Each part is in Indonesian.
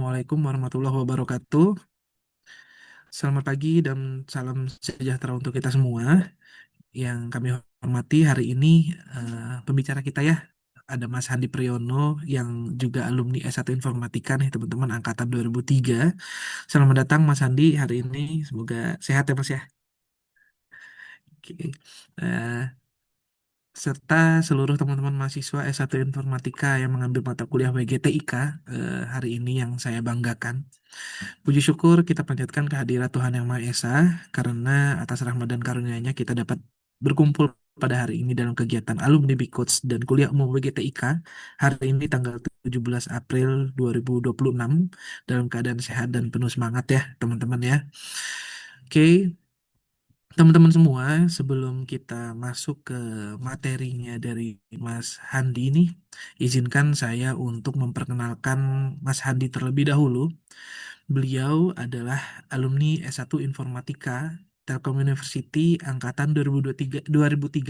Assalamualaikum warahmatullahi wabarakatuh. Selamat pagi dan salam sejahtera untuk kita semua. Yang kami hormati hari ini pembicara kita ya, ada Mas Handi Priyono yang juga alumni S1 Informatika nih teman-teman angkatan 2003. Selamat datang Mas Handi hari ini. Semoga sehat ya Mas ya. Oke. Eh, serta seluruh teman-teman mahasiswa S1 Informatika yang mengambil mata kuliah WGTIK hari ini yang saya banggakan. Puji syukur kita panjatkan kehadirat Tuhan Yang Maha Esa karena atas rahmat dan karunia-Nya kita dapat berkumpul pada hari ini dalam kegiatan Alumni Bikots dan Kuliah Umum WGTIK hari ini tanggal 17 April 2026 dalam keadaan sehat dan penuh semangat ya teman-teman ya. Oke, teman-teman semua, sebelum kita masuk ke materinya dari Mas Handi ini, izinkan saya untuk memperkenalkan Mas Handi terlebih dahulu. Beliau adalah alumni S1 Informatika Telkom University angkatan 2003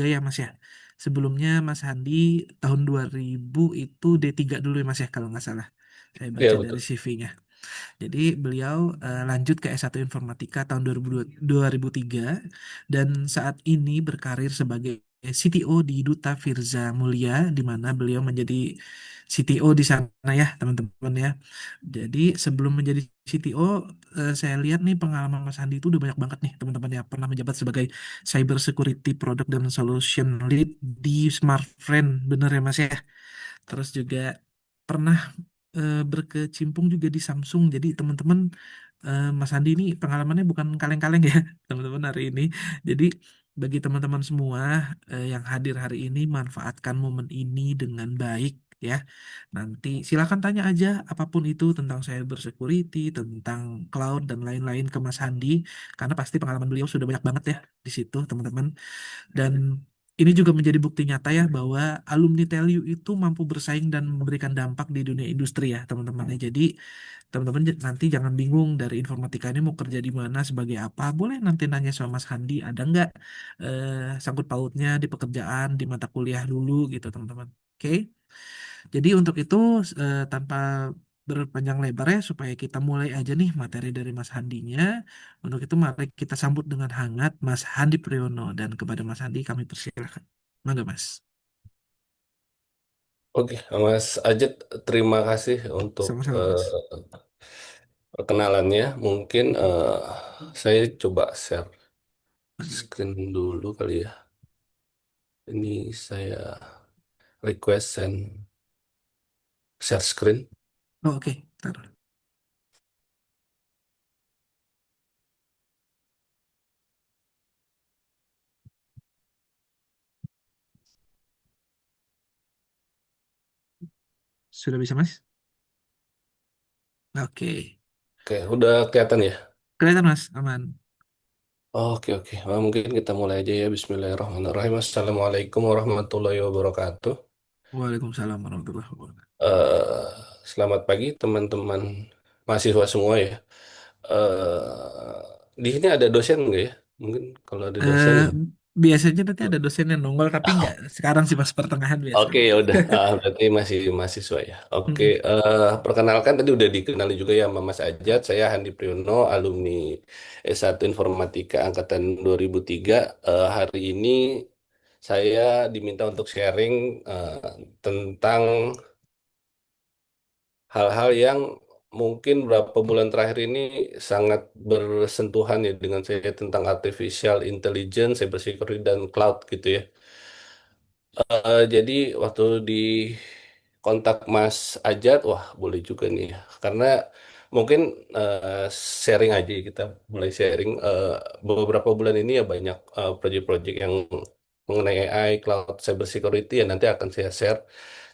ya Mas ya. Sebelumnya Mas Handi tahun 2000 itu D3 dulu ya Mas ya kalau nggak salah. Saya baca Iya dari betul. CV-nya. Jadi beliau lanjut ke S1 Informatika tahun 2003 dan saat ini berkarir sebagai CTO di Duta Firza Mulia di mana beliau menjadi CTO di sana ya teman-teman ya. Jadi sebelum menjadi CTO saya lihat nih pengalaman Mas Andi itu udah banyak banget nih teman-teman ya, pernah menjabat sebagai Cyber Security Product dan Solution Lead di Smartfren, bener ya Mas ya. Terus juga pernah berkecimpung juga di Samsung. Jadi teman-teman, Mas Andi ini pengalamannya bukan kaleng-kaleng ya teman-teman hari ini. Jadi bagi teman-teman semua yang hadir hari ini, manfaatkan momen ini dengan baik ya. Nanti silakan tanya aja apapun itu tentang cyber security, tentang cloud dan lain-lain ke Mas Handi, karena pasti pengalaman beliau sudah banyak banget ya di situ teman-teman. Dan ini juga menjadi bukti nyata ya bahwa alumni TELU itu mampu bersaing dan memberikan dampak di dunia industri ya teman-teman ya. Jadi teman-teman nanti jangan bingung dari informatika ini mau kerja di mana sebagai apa. Boleh nanti nanya sama Mas Handi ada nggak sangkut pautnya di pekerjaan di mata kuliah dulu gitu teman-teman. Oke. Jadi untuk itu tanpa berpanjang lebar ya supaya kita mulai aja nih materi dari Mas Handinya. Untuk itu mari kita sambut dengan hangat Mas Handi Priyono dan kepada Mas Handi kami persilahkan. Mangga Mas. Oke, Mas Ajat, terima kasih untuk Sama-sama Mas. perkenalannya. Mungkin saya coba share screen dulu kali ya. Ini saya request and share screen. Oh, oke. Taruh. Sudah bisa Mas? Oke. Oke, udah kelihatan ya? Kelihatan Mas, aman. Oke, oke. Nah, mungkin kita mulai aja ya. Bismillahirrahmanirrahim. Assalamualaikum warahmatullahi wabarakatuh. Waalaikumsalam warahmatullahi wabarakatuh. Eh, Selamat pagi teman-teman mahasiswa semua ya. Di sini ada dosen nggak ya? Mungkin kalau ada Eh, dosen. biasanya nanti ada dosen yang nongol tapi nggak sekarang sih Mas pertengahan Oke, biasanya. ya udah. Berarti masih mahasiswa ya. Oke, Mm-mm. perkenalkan tadi udah dikenali juga ya sama Mas Ajat. Saya Handi Priyono, alumni S1 Informatika angkatan 2003. Hari ini saya diminta untuk sharing tentang hal-hal yang mungkin beberapa bulan terakhir ini sangat bersentuhan ya dengan saya tentang artificial intelligence, cybersecurity, dan cloud gitu ya. Jadi waktu di kontak Mas Ajat, wah boleh juga nih ya. Karena mungkin sharing aja ya, kita mulai sharing. Beberapa bulan ini ya banyak proyek-proyek yang mengenai AI, cloud, cybersecurity ya nanti akan saya share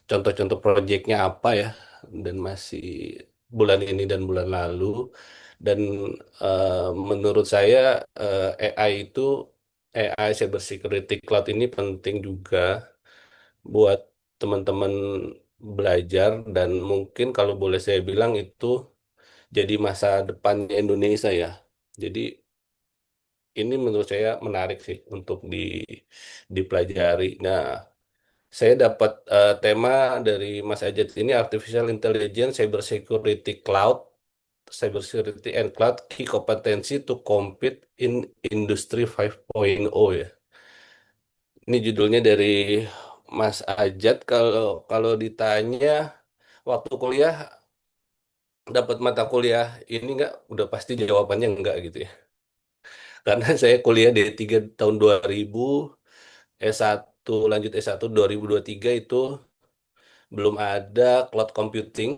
contoh-contoh proyeknya apa ya dan masih bulan ini dan bulan lalu. Dan menurut saya AI itu AI cybersecurity cloud ini penting juga buat teman-teman belajar dan mungkin kalau boleh saya bilang itu jadi masa depannya Indonesia ya. Jadi ini menurut saya menarik sih untuk dipelajari. Nah, saya dapat tema dari Mas Ajat ini Artificial Intelligence Cyber Security Cloud. Cybersecurity and Cloud Key Competency to Compete in Industry 5.0 ya. Ini judulnya dari Mas Ajat. Kalau kalau ditanya waktu kuliah dapat mata kuliah ini nggak, udah pasti jawabannya enggak gitu ya. Karena saya kuliah dari 3 tahun 2000, S1 lanjut S1 2023 itu belum ada cloud computing,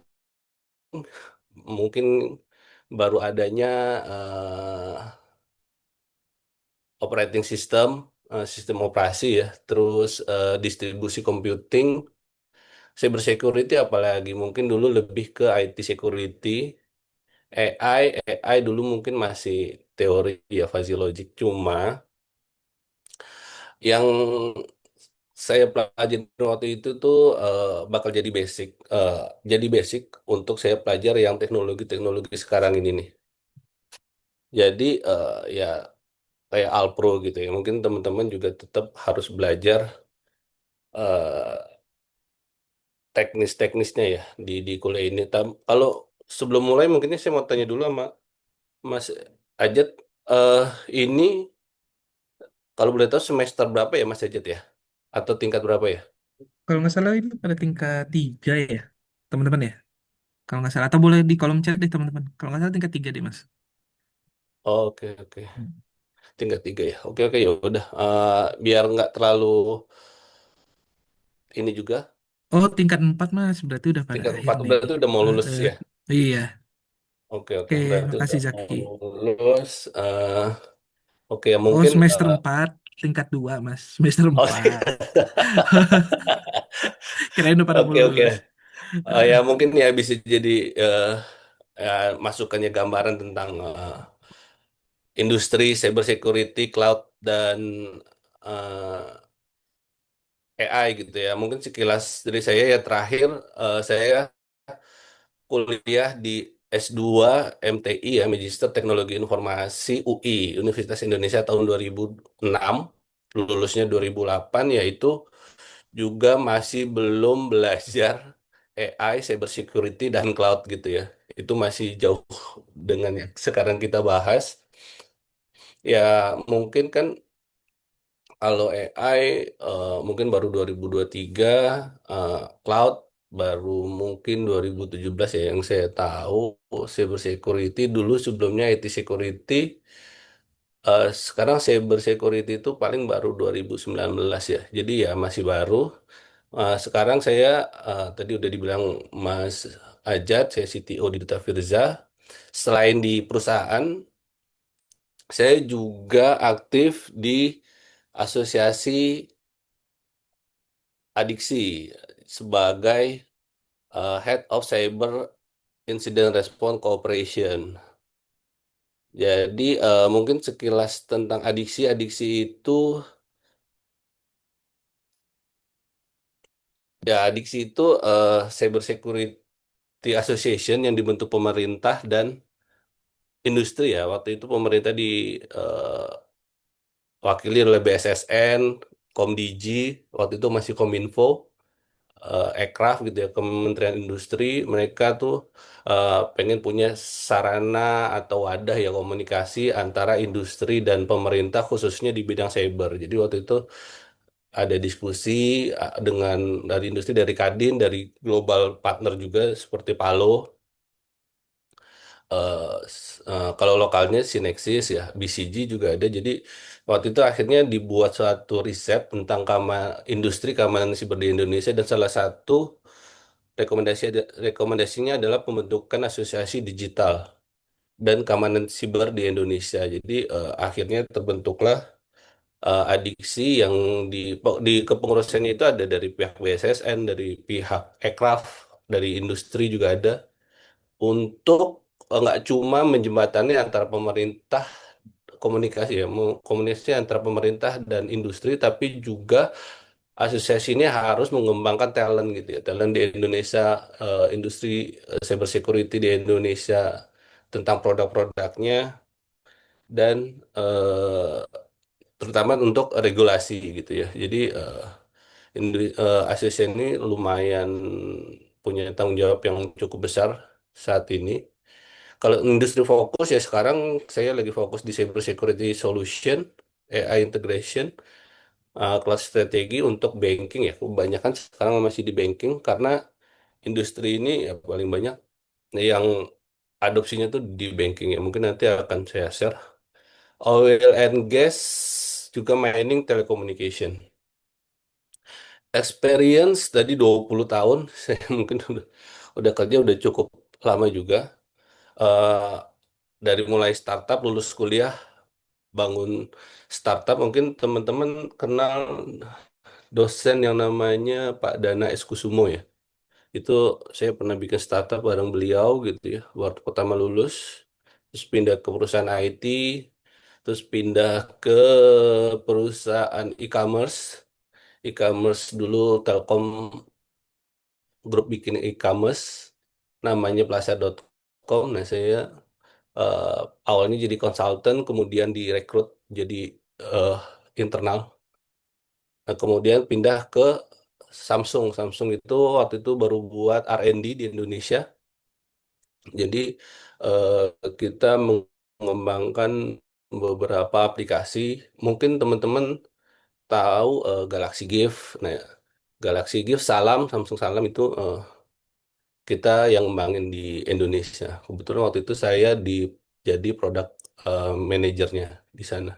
mungkin baru adanya operating system, sistem operasi ya, terus distribusi computing, cyber security apalagi mungkin dulu lebih ke IT security, AI, AI dulu mungkin masih teori ya fuzzy logic, cuma yang saya pelajari waktu itu tuh bakal jadi basic untuk saya pelajari yang teknologi-teknologi sekarang ini nih. Jadi ya kayak Alpro gitu ya. Mungkin teman-teman juga tetap harus belajar eh, teknis-teknisnya ya di kuliah ini. Kalau sebelum mulai mungkinnya saya mau tanya dulu sama Mas Ajat, eh ini kalau boleh tahu semester berapa ya Mas Ajat ya? Atau tingkat berapa ya? Kalau nggak salah itu pada tingkat 3 ya, teman-teman ya. Kalau nggak salah, atau boleh di kolom chat deh teman-teman. Kalau nggak salah tingkat 3 deh mas. Oke, oke. Hmm. Tingkat 3 ya. Oke, oke, ya udah. Biar nggak terlalu ini juga. Oh tingkat 4 mas, berarti udah pada Tingkat akhir 4 nih. berarti udah mau lulus Eh, ya. iya, Oke, oke. oke Berarti makasih udah mau Zaki. lulus. Oke, ya Oh mungkin. semester 4 tingkat 2 mas, semester Oh, 4. Kirain udah pada mau oke, oke. lulus. Ya Heeh. mungkin ya bisa jadi ya, masukannya gambaran tentang industri cyber security, cloud dan AI gitu ya. Mungkin sekilas dari saya ya terakhir saya kuliah di S2 MTI ya, Magister Teknologi Informasi UI, Universitas Indonesia tahun 2006. Lulusnya 2008 yaitu juga masih belum belajar AI, cyber security dan cloud gitu ya. Itu masih jauh dengan yang sekarang kita bahas. Ya mungkin kan kalau AI mungkin baru 2023, eh, cloud baru mungkin 2017 ya yang saya tahu. Cyber security dulu sebelumnya IT security, sekarang cyber security itu paling baru 2019 ya. Jadi ya masih baru. Sekarang saya tadi udah dibilang Mas Ajat, saya CTO di Duta Firza. Selain di perusahaan, saya juga aktif di Asosiasi Adiksi sebagai Head of Cyber Incident Response Cooperation. Jadi mungkin sekilas tentang adiksi, adiksi itu ya adiksi itu Cyber Security Association yang dibentuk pemerintah dan industri ya. Waktu itu pemerintah diwakili oleh BSSN, Komdigi, waktu itu masih Kominfo, Ekraf gitu ya, Kementerian Industri. Mereka tuh pengen punya sarana atau wadah ya komunikasi antara industri dan pemerintah khususnya di bidang cyber. Jadi waktu itu ada diskusi dengan dari industri, dari Kadin, dari global partner juga seperti Palo. Kalau lokalnya Sinexis ya, BCG juga ada. Jadi waktu itu akhirnya dibuat suatu riset tentang industri keamanan siber di Indonesia dan salah satu rekomendasinya adalah pembentukan asosiasi digital dan keamanan siber di Indonesia. Jadi akhirnya terbentuklah adiksi yang di kepengurusannya itu ada dari pihak BSSN, dari pihak Ekraf, dari industri juga ada untuk nggak cuma menjembatani antara pemerintah komunikasi ya, komunikasi antara pemerintah dan industri, tapi juga asosiasi ini harus mengembangkan talent gitu ya, talent di Indonesia, industri cyber security di Indonesia tentang produk-produknya dan terutama untuk regulasi gitu ya. Jadi asosiasi ini lumayan punya tanggung jawab yang cukup besar saat ini. Kalau industri fokus ya sekarang saya lagi fokus di cyber security solution, AI integration, cloud strategi untuk banking ya. Kebanyakan sekarang masih di banking karena industri ini ya paling banyak yang adopsinya tuh di banking ya. Mungkin nanti akan saya share. Oil and gas juga mining telecommunication. Experience tadi 20 tahun, saya mungkin udah kerja udah cukup lama juga. Eh, dari mulai startup lulus kuliah bangun startup mungkin teman-teman kenal dosen yang namanya Pak Dana Eskusumo ya. Itu saya pernah bikin startup bareng beliau gitu ya. Waktu pertama lulus, terus pindah ke perusahaan IT, terus pindah ke perusahaan e-commerce. E-commerce dulu Telkom grup bikin e-commerce, namanya Plaza.com. Nah saya eh, awalnya jadi konsultan, kemudian direkrut jadi eh, internal. Nah, kemudian pindah ke Samsung. Samsung itu waktu itu baru buat R&D di Indonesia. Jadi eh, kita mengembangkan beberapa aplikasi. Mungkin teman-teman tahu Galaxy Gift. Nah, Galaxy Gift Salam, Samsung Salam itu kita yang ngembangin di Indonesia. Kebetulan waktu itu saya jadi produk manajernya di sana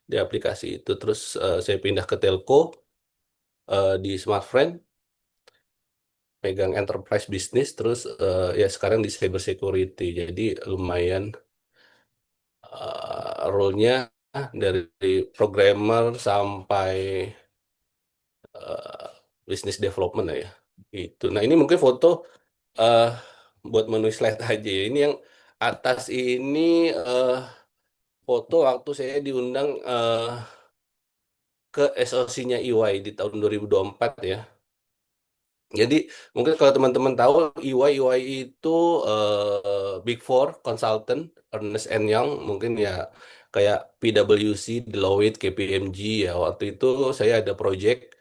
di aplikasi itu. Terus saya pindah ke telco di Smartfren, pegang enterprise business. Terus ya sekarang di cyber security. Jadi lumayan role-nya dari programmer sampai eh, business development lah ya. Itu. Nah ini mungkin foto eh buat menu slide aja ya. Ini yang atas ini eh, foto waktu saya diundang ke SOC-nya EY di tahun 2024 ya. Jadi mungkin kalau teman-teman tahu EY itu Big Four Consultant, Ernst Young mungkin ya kayak PwC, Deloitte, KPMG ya. Waktu itu saya ada project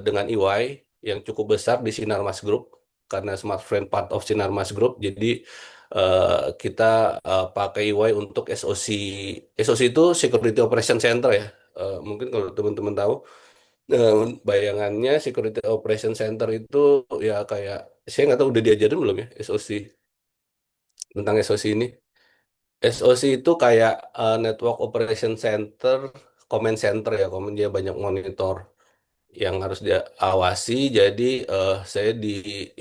dengan EY yang cukup besar di Sinarmas Group karena Smart Friend part of Sinarmas Group. Jadi kita pakai EY untuk SOC. SOC itu Security Operation Center ya. Mungkin kalau teman-teman tahu, eh, bayangannya Security Operation Center itu ya kayak saya nggak tahu udah diajarin belum ya SOC tentang SOC ini. SOC itu kayak Network Operation Center, Command Center ya, command dia banyak monitor yang harus dia awasi. Jadi saya di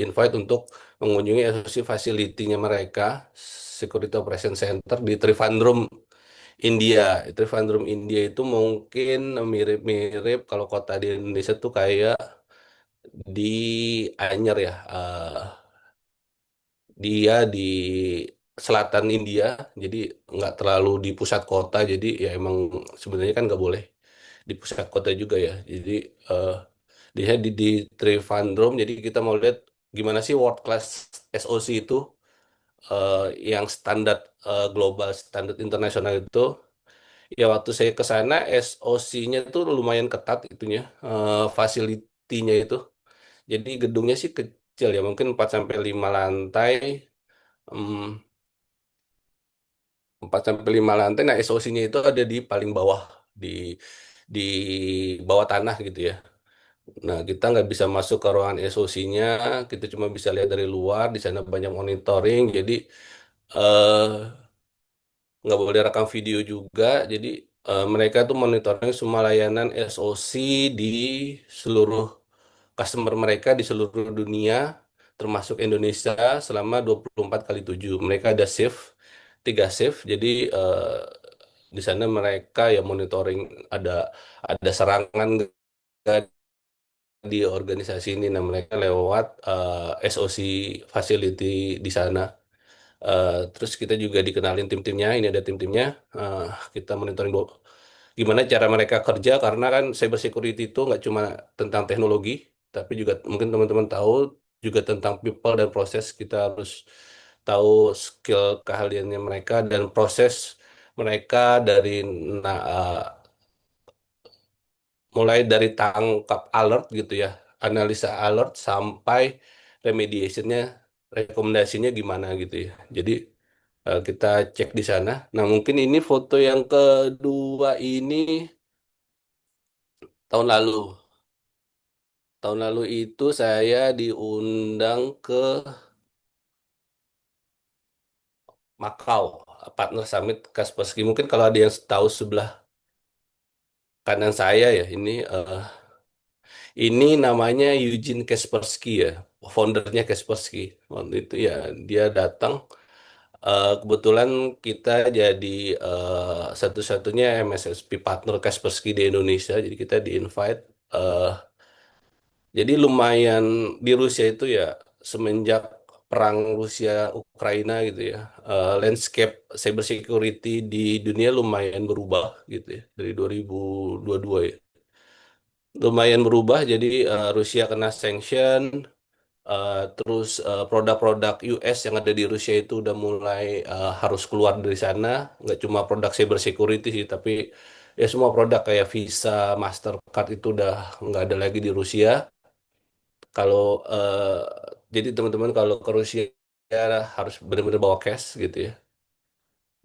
invite untuk mengunjungi asosiasi facility-nya mereka, Security Operation Center di Trivandrum, India. Trivandrum, India itu mungkin mirip-mirip kalau kota di Indonesia tuh kayak di Anyer ya. Dia di selatan India, jadi nggak terlalu di pusat kota. Jadi ya emang sebenarnya kan nggak boleh di pusat kota juga ya. Jadi eh, di Trivandrum, jadi kita mau lihat gimana sih world class SOC itu eh, yang standar global, standar internasional itu. Ya waktu saya ke sana SOC-nya tuh lumayan ketat itunya, fasilitinya itu. Jadi gedungnya sih kecil ya, mungkin 4 sampai 5 lantai. Hmm, 4 sampai 5 lantai. Nah, SOC-nya itu ada di paling bawah di di bawah tanah gitu ya. Nah, kita nggak bisa masuk ke ruangan SOC-nya, kita cuma bisa lihat dari luar. Di sana banyak monitoring, jadi eh, nggak boleh rekam video juga. Jadi mereka tuh monitoring semua layanan SOC di seluruh customer mereka di seluruh dunia, termasuk Indonesia selama 24 kali 7. Mereka ada shift, 3 shift. Jadi di sana mereka ya monitoring ada serangan di organisasi ini. Nah, mereka lewat SOC facility di sana. Terus kita juga dikenalin tim-timnya, ini ada tim-timnya. Eh, kita monitoring gimana cara mereka kerja, karena kan cyber security itu nggak cuma tentang teknologi, tapi juga mungkin teman-teman tahu juga tentang people dan proses. Kita harus tahu skill keahliannya mereka dan proses mereka dari nah, mulai dari tangkap alert gitu ya, analisa alert sampai remediationnya, rekomendasinya gimana gitu ya. Jadi Kita cek di sana. Nah, mungkin ini foto yang kedua ini tahun lalu. Tahun lalu itu saya diundang ke Makau, Partner Summit Kaspersky. Mungkin kalau ada yang tahu sebelah kanan saya ya, ini namanya Eugene Kaspersky ya, foundernya Kaspersky. Waktu itu ya dia datang. Kebetulan kita jadi satu-satunya MSSP partner Kaspersky di Indonesia, jadi kita di-invite. eh, jadi lumayan di Rusia itu ya semenjak perang Rusia Ukraina gitu ya, landscape cyber security di dunia lumayan berubah gitu ya dari 2022 ya. Lumayan berubah jadi Rusia kena sanction. Terus produk-produk US yang ada di Rusia itu udah mulai harus keluar dari sana. Nggak cuma produk cyber security sih, tapi ya semua produk kayak Visa, Mastercard itu udah nggak ada lagi di Rusia. Kalau jadi teman-teman kalau ke Rusia ya harus benar-benar bawa cash gitu ya.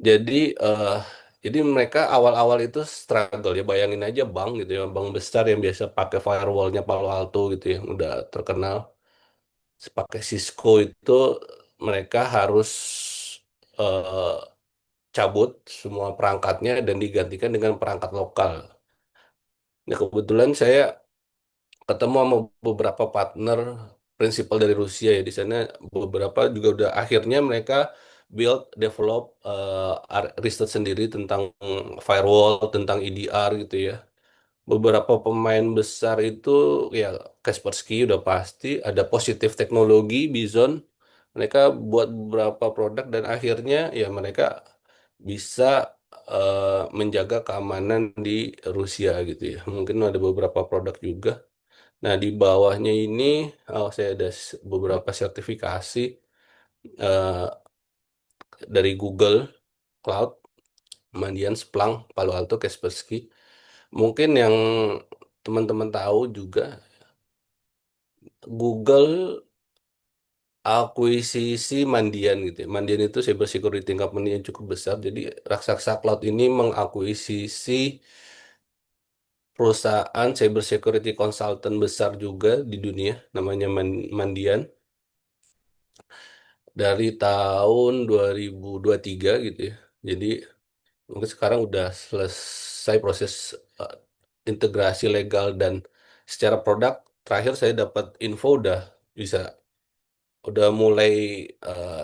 Jadi eh, jadi mereka awal-awal itu struggle ya. Bayangin aja bank gitu ya, bank besar yang biasa pakai firewallnya Palo Alto gitu ya, udah terkenal pakai Cisco itu mereka harus eh, cabut semua perangkatnya dan digantikan dengan perangkat lokal. Nah, kebetulan saya ketemu sama beberapa partner prinsipal dari Rusia ya di sana beberapa juga udah akhirnya mereka build develop research sendiri tentang firewall, tentang EDR gitu ya. Beberapa pemain besar itu ya Kaspersky udah pasti, ada Positif Teknologi, Bizon. Mereka buat beberapa produk dan akhirnya ya mereka bisa menjaga keamanan di Rusia gitu ya. Mungkin ada beberapa produk juga. Nah, di bawahnya ini saya ada beberapa sertifikasi eh, dari Google Cloud, kemudian Splunk, Palo Alto, Kaspersky. Mungkin yang teman-teman tahu juga Google akuisisi Mandiant gitu ya. Mandiant itu cyber security company yang cukup besar. Jadi raksasa cloud ini mengakuisisi perusahaan cyber security consultant besar juga di dunia, namanya Mandiant, dari tahun 2023 gitu ya. Jadi mungkin sekarang udah selesai proses eh, integrasi legal dan secara produk terakhir saya dapat info bisa udah mulai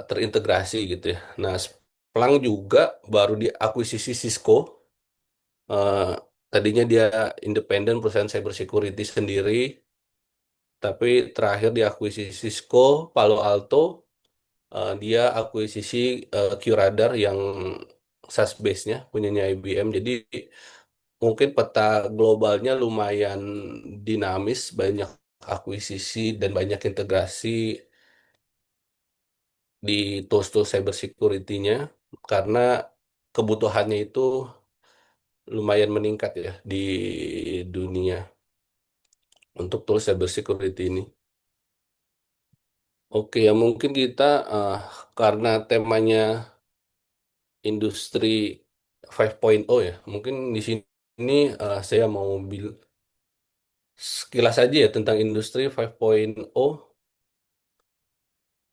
terintegrasi gitu ya. Nah, Splunk juga baru diakuisisi Cisco. Eh, Tadinya dia independen perusahaan cyber security sendiri, tapi terakhir diakuisisi Cisco, Palo Alto, dia akuisisi QRadar yang SaaS base-nya punyanya IBM. Jadi mungkin peta globalnya lumayan dinamis, banyak akuisisi dan banyak integrasi di tools-tools cyber security-nya karena kebutuhannya itu lumayan meningkat ya di dunia untuk tools cyber security ini. Oke ya mungkin kita eh, karena temanya industri 5.0 ya, mungkin di sini saya mau sekilas aja ya tentang industri 5.0.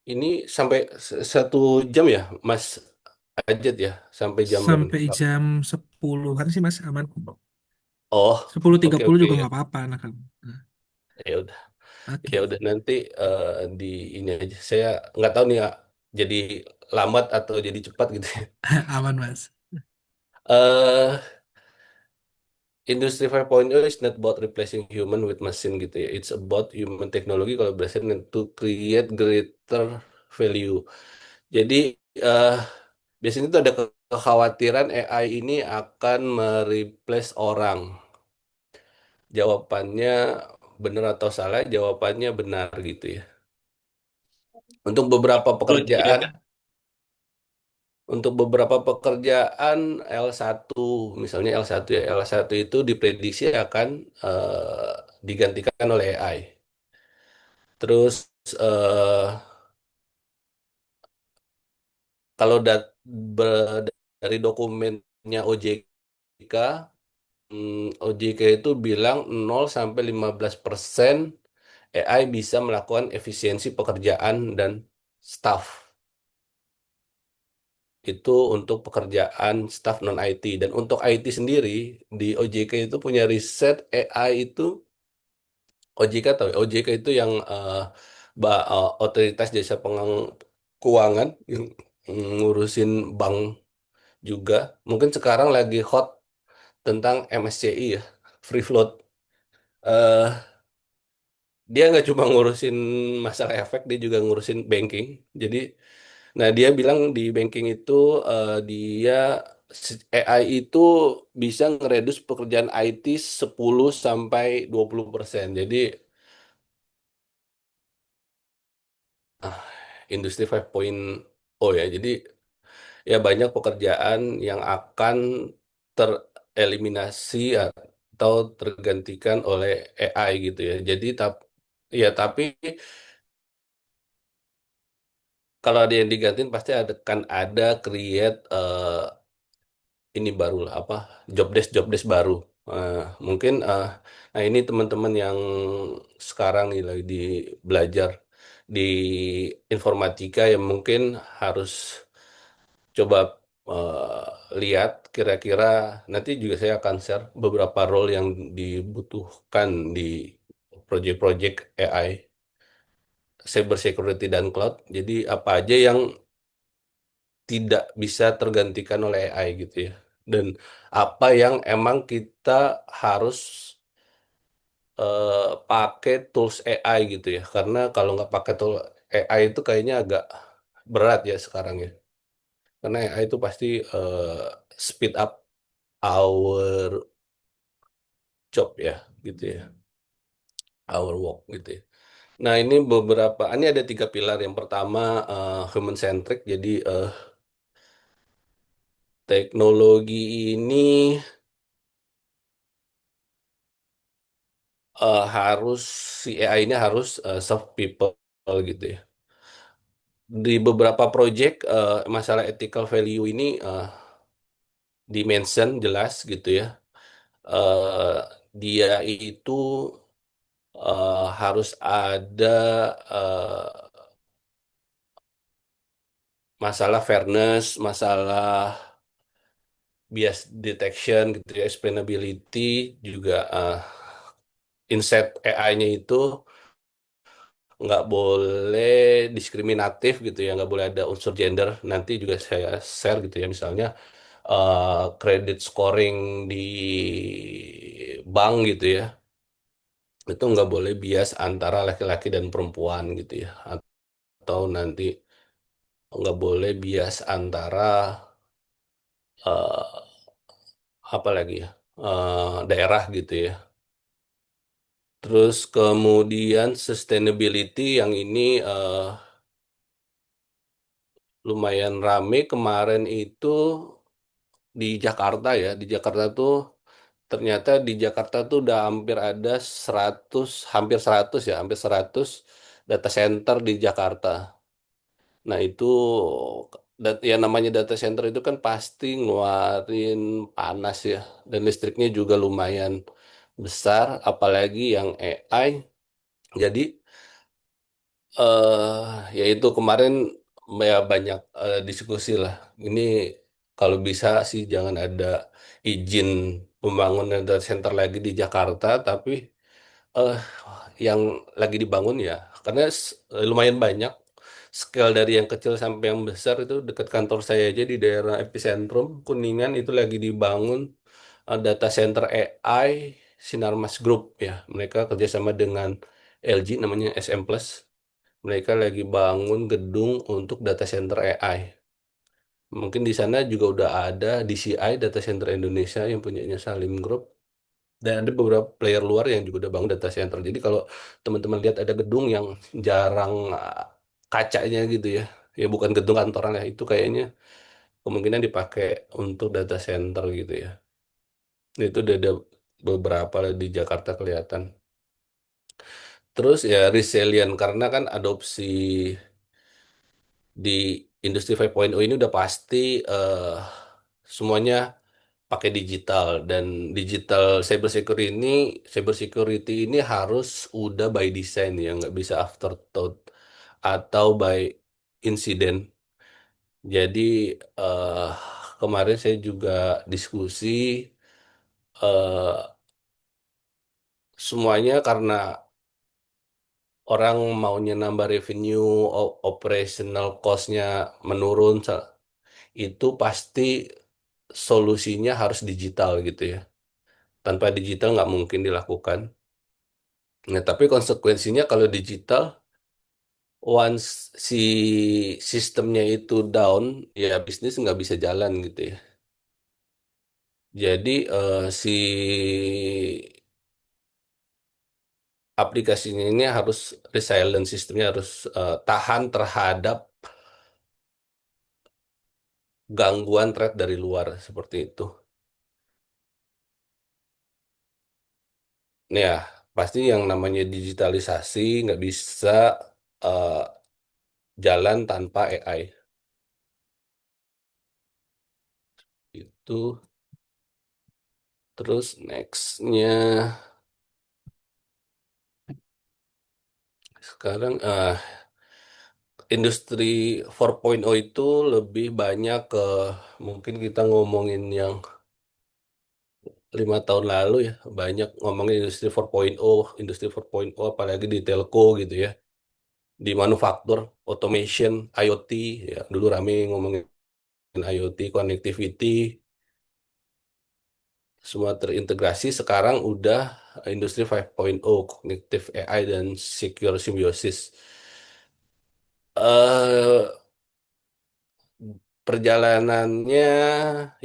Ini sampai 1 jam ya, Mas Ajat ya, sampai jam berapa nih? Sampai jam 10-an sih Mas aman. Oh, 10.30 oke juga ya. nggak apa-apa. Nah, kan. Nah, Ya udah. Ya oke. udah nanti di ini aja. Saya nggak tahu nih ya, jadi lambat atau jadi cepat gitu ya. Aman Mas. Eh Industri 5.0 is not about replacing human with machine gitu ya. It's about human technology collaboration and to create greater value. Jadi eh biasanya itu ada kekhawatiran AI ini akan mereplace orang. Jawabannya benar atau salah? Jawabannya benar gitu ya. Untuk beberapa pekerjaan Untuk beberapa pekerjaan L1, misalnya L1 ya, L1 itu diprediksi akan digantikan oleh AI. Terus eh, kalau dari dokumennya OJK, OJK itu bilang 0 sampai 15% AI bisa melakukan efisiensi pekerjaan dan staff. Itu untuk pekerjaan staff non IT. Dan untuk IT sendiri, di OJK itu punya riset AI itu, OJK tahu ya? OJK itu yang otoritas jasa keuangan yang ngurusin bank juga. Mungkin sekarang lagi hot tentang MSCI ya, free float. Eh, dia nggak cuma ngurusin masalah efek, dia juga ngurusin banking. Jadi, nah dia bilang di banking itu dia AI itu bisa ngeredus pekerjaan IT 10 sampai 20%. Jadi ah, industri 5.0 ya. Jadi ya banyak pekerjaan yang akan tereliminasi atau tergantikan oleh AI gitu ya. Jadi ya tapi kalau ada yang digantiin pasti kan ada create ini baru lah apa job desk baru. Eh, mungkin nah ini teman-teman yang sekarang nih lagi belajar di informatika yang mungkin harus coba lihat kira-kira nanti juga saya akan share beberapa role yang dibutuhkan di project-project AI, cyber security dan cloud. Jadi apa aja yang tidak bisa tergantikan oleh AI gitu ya. Dan apa yang emang kita harus pakai tools AI gitu ya. Karena kalau nggak pakai tool AI itu kayaknya agak berat ya sekarang ya. Karena AI itu pasti speed up our job ya gitu ya. Our work gitu ya. Nah ini ini ada tiga pilar. Yang pertama human centric. Jadi teknologi ini harus si AI ini harus serve people gitu ya. Di beberapa project masalah ethical value ini dimention jelas gitu ya. Eh, dia itu harus ada eh, masalah fairness, masalah bias detection gitu ya, explainability juga insight AI-nya itu nggak boleh diskriminatif gitu ya, nggak boleh ada unsur gender. Nanti juga saya share gitu ya, misalnya credit scoring di bank gitu ya, itu nggak boleh bias antara laki-laki dan perempuan gitu ya, atau nanti nggak boleh bias antara eh, apa lagi ya, daerah gitu ya. Terus kemudian sustainability yang ini lumayan rame kemarin itu di Jakarta ya. Di Jakarta tuh ternyata di Jakarta tuh udah hampir ada 100, hampir 100 ya, hampir 100 data center di Jakarta. Nah itu ya namanya data center itu kan pasti ngeluarin panas ya. Dan listriknya juga lumayan besar, apalagi yang AI. Jadi ya itu kemarin ya banyak diskusi lah. Ini kalau bisa sih jangan ada izin pembangunan data center lagi di Jakarta, tapi eh yang lagi dibangun ya, karena lumayan banyak. Scale dari yang kecil sampai yang besar itu dekat kantor saya aja di daerah epicentrum Kuningan itu lagi dibangun data center AI Sinarmas Group ya. Mereka kerjasama dengan LG namanya SM Plus. Mereka lagi bangun gedung untuk data center AI. Mungkin di sana juga udah ada DCI Data Center Indonesia yang punyanya Salim Group. Dan ada beberapa player luar yang juga udah bangun data center. Jadi kalau teman-teman lihat ada gedung yang jarang kacanya gitu ya. Ya bukan gedung kantoran ya. Itu kayaknya kemungkinan dipakai untuk data center gitu ya. Itu udah ada beberapa di Jakarta kelihatan. Terus ya resilient karena kan adopsi Industri 5.0 ini udah pasti semuanya pakai digital, dan digital cyber security ini harus udah by design ya, nggak bisa afterthought atau by incident. Jadi eh, kemarin saya juga diskusi, eh, semuanya karena orang maunya nambah revenue, operational cost-nya menurun, itu pasti solusinya harus digital gitu ya. Tanpa digital nggak mungkin dilakukan. Nah, tapi konsekuensinya kalau digital, once si sistemnya itu down, ya bisnis nggak bisa jalan gitu ya. Jadi si aplikasinya ini harus resilient, sistemnya harus tahan terhadap gangguan threat dari luar seperti itu. Ya, pasti yang namanya digitalisasi nggak bisa eh, jalan tanpa AI. Itu terus nextnya sekarang industri 4.0 itu lebih banyak ke, mungkin kita ngomongin yang 5 tahun lalu ya, banyak ngomongin industri 4.0, industri 4.0 apalagi di telco gitu ya, di manufaktur, automation, IoT, ya dulu rame ngomongin IoT, connectivity, semua terintegrasi. Sekarang udah industri 5.0, cognitive AI dan secure symbiosis. eh Perjalanannya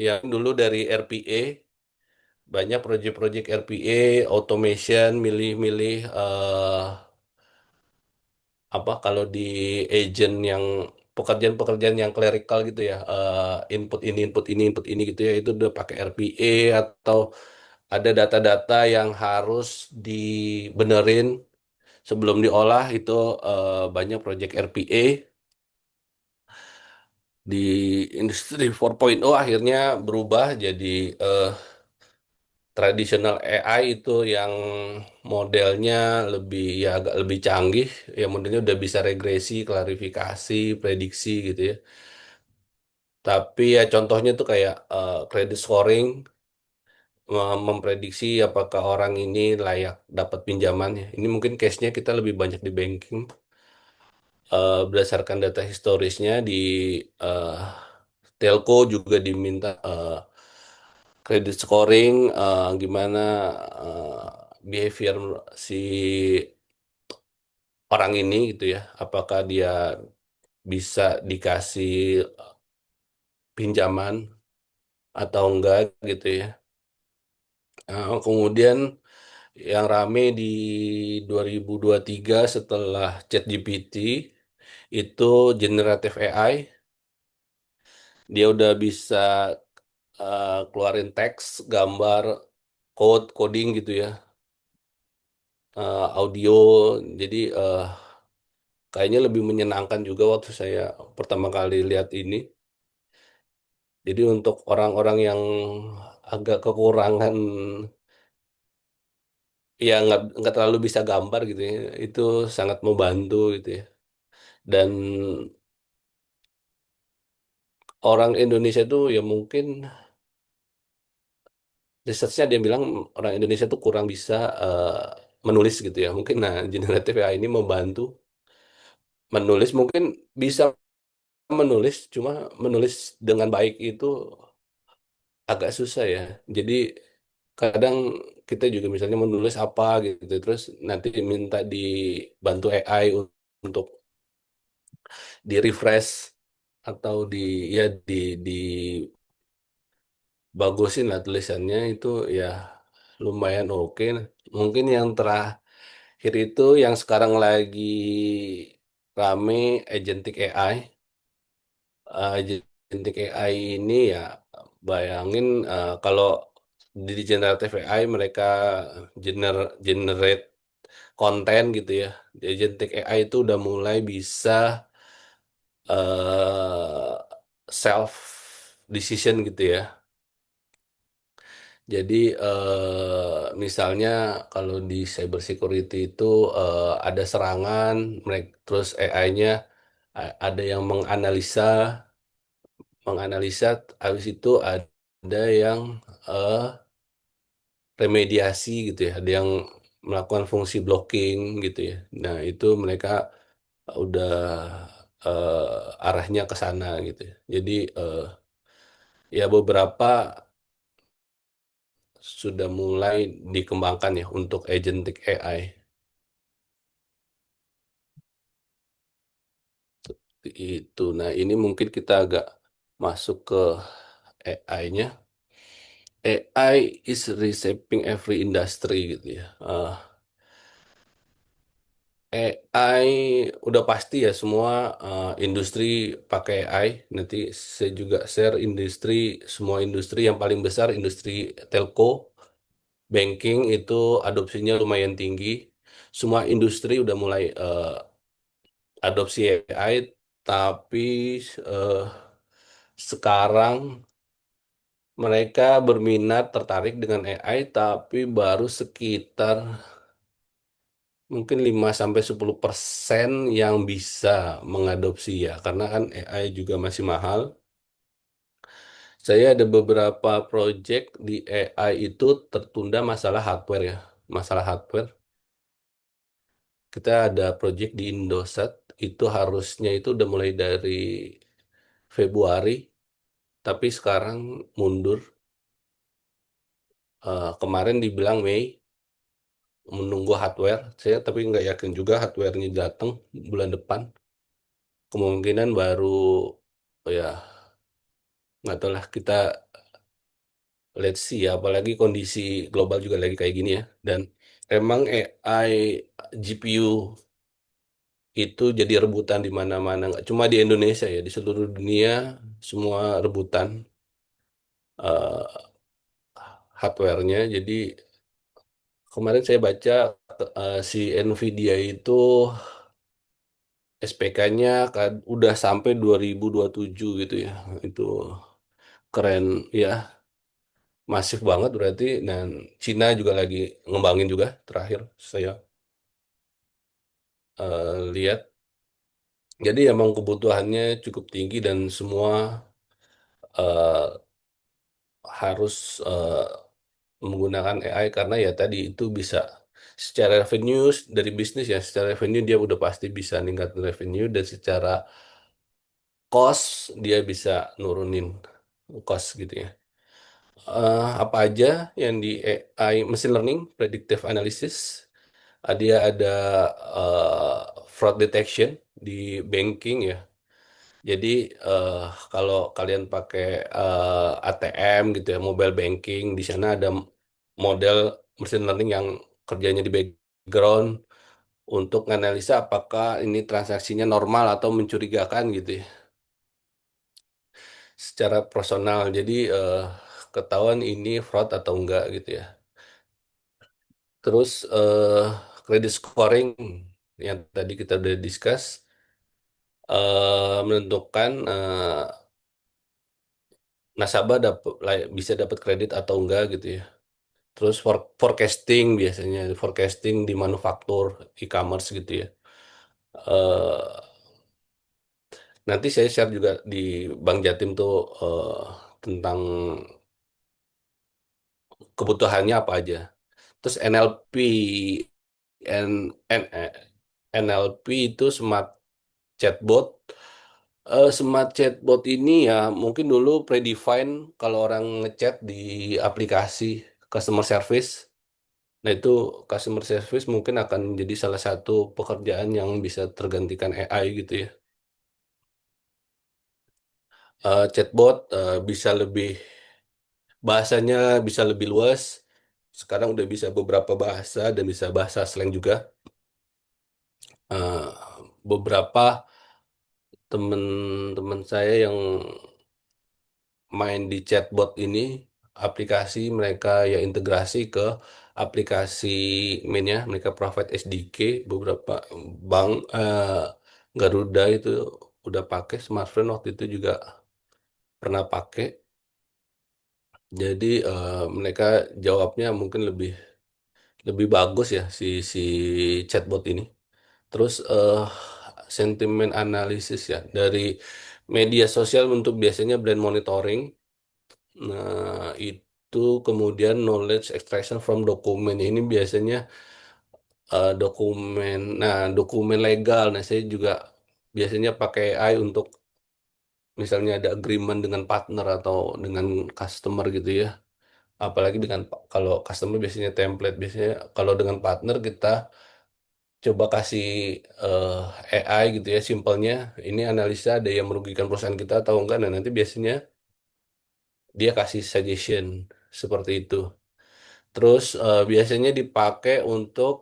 ya dulu dari RPA, banyak proyek-proyek RPA, automation, milih-milih apa kalau di agent yang pekerjaan-pekerjaan yang clerical gitu ya, input ini, input ini, input ini gitu ya, itu udah pakai RPA, atau ada data-data yang harus dibenerin sebelum diolah, itu banyak proyek RPA. Di industri 4.0 akhirnya berubah jadi eh, traditional AI itu yang modelnya lebih ya agak lebih canggih, ya modelnya udah bisa regresi, klarifikasi, prediksi gitu ya. Tapi ya contohnya tuh kayak credit scoring, memprediksi apakah orang ini layak dapat pinjaman ya. Ini mungkin case-nya kita lebih banyak di banking, berdasarkan data historisnya di eh, telco juga diminta credit scoring, gimana behavior si orang ini gitu ya, apakah dia bisa dikasih pinjaman atau enggak gitu ya. Kemudian yang rame di 2023 setelah ChatGPT itu generative AI, dia udah bisa keluarin teks, gambar, coding gitu ya, audio. Jadi kayaknya lebih menyenangkan juga waktu saya pertama kali lihat ini. Jadi untuk orang-orang yang agak kekurangan, ya nggak terlalu bisa gambar gitu ya, itu sangat membantu gitu ya. Dan orang Indonesia tuh ya mungkin researchnya dia bilang orang Indonesia tuh kurang bisa menulis gitu ya. Mungkin nah generatif AI ini membantu menulis, mungkin bisa menulis, cuma menulis dengan baik itu agak susah ya. Jadi kadang kita juga misalnya menulis apa gitu, terus nanti minta dibantu AI untuk di refresh atau ya di di bagusin lah tulisannya itu, ya lumayan oke. Mungkin yang terakhir itu yang sekarang lagi rame, agentic AI. Agentic AI ini ya, bayangin kalau di generative AI mereka generate konten gitu ya. Di agentic AI itu udah mulai bisa eh self decision gitu ya. Jadi misalnya kalau di cyber security itu ada serangan, mereka terus AI-nya ada yang menganalisa, habis itu ada yang eh, remediasi gitu ya, ada yang melakukan fungsi blocking gitu ya. Nah, itu mereka udah arahnya ke sana gitu ya. Jadi ya beberapa sudah mulai dikembangkan ya untuk agentic AI itu. Nah, ini mungkin kita agak masuk ke AI-nya. AI is reshaping every industry gitu ya. AI udah pasti ya semua industri pakai AI. Nanti saya juga share industri, semua industri yang paling besar industri telco, banking itu adopsinya lumayan tinggi. Semua industri udah mulai adopsi AI, tapi eh, sekarang mereka berminat tertarik dengan AI, tapi baru sekitar mungkin 5-10% yang bisa mengadopsi ya, karena kan AI juga masih mahal. Saya ada beberapa project di AI itu tertunda masalah hardware ya. Masalah hardware. Kita ada project di Indosat, itu harusnya itu udah mulai dari Februari, tapi sekarang mundur. Kemarin dibilang Mei, menunggu hardware. Saya tapi nggak yakin juga hardware-nya datang bulan depan. Kemungkinan baru, oh ya nggak tahu lah, kita let's see ya, apalagi kondisi global juga lagi kayak gini ya. Dan emang AI GPU itu jadi rebutan di mana-mana, nggak cuma di Indonesia ya, di seluruh dunia semua rebutan eh, hardware-nya. Jadi kemarin saya baca si Nvidia itu SPK-nya kan udah sampai 2027 gitu ya. Itu keren ya, masif banget berarti. Dan Cina juga lagi ngembangin juga terakhir saya lihat. Jadi emang kebutuhannya cukup tinggi dan semua eh, harus menggunakan AI karena ya tadi itu bisa secara revenue dari bisnis ya, secara revenue dia udah pasti bisa ningkatin revenue, dan secara cost dia bisa nurunin cost gitu ya. Apa aja yang di AI machine learning, predictive analysis, dia ada eh, fraud detection di banking ya. Jadi eh, kalau kalian pakai ATM gitu ya, mobile banking, di sana ada model machine learning yang kerjanya di background untuk menganalisa apakah ini transaksinya normal atau mencurigakan gitu ya, secara personal. Jadi ketahuan ini fraud atau enggak gitu ya. Terus credit scoring yang tadi kita udah discuss, menentukan nasabah bisa dapat kredit atau enggak gitu ya. Terus forecasting, biasanya forecasting di manufaktur e-commerce gitu ya. Eh, Nanti saya share juga di Bank Jatim tuh tentang kebutuhannya apa aja. Terus NLP, N, N, eh, NLP itu smart chatbot. Smart chatbot ini ya mungkin dulu predefine kalau orang ngechat di aplikasi customer service. Nah, itu customer service mungkin akan menjadi salah satu pekerjaan yang bisa tergantikan AI gitu ya. Chatbot bisa lebih, bahasanya bisa lebih luas. Sekarang udah bisa beberapa bahasa dan bisa bahasa slang juga. Eh, Beberapa teman-teman saya yang main di chatbot ini, aplikasi mereka ya integrasi ke aplikasi mainnya, mereka provide SDK beberapa bank, Garuda itu udah pakai smartphone waktu itu juga pernah pakai. Jadi mereka jawabnya mungkin lebih lebih bagus ya si si chatbot ini. Terus sentimen analisis ya dari media sosial untuk biasanya brand monitoring. Nah, itu kemudian knowledge extraction from dokumen ini biasanya dokumen. Nah, dokumen legal. Nah, saya juga biasanya pakai AI untuk misalnya ada agreement dengan partner atau dengan customer gitu ya. Apalagi dengan kalau customer biasanya template, biasanya kalau dengan partner kita coba kasih AI gitu ya, simpelnya ini analisa ada yang merugikan perusahaan kita atau enggak. Nah, nanti biasanya dia kasih suggestion seperti itu. Terus biasanya dipakai untuk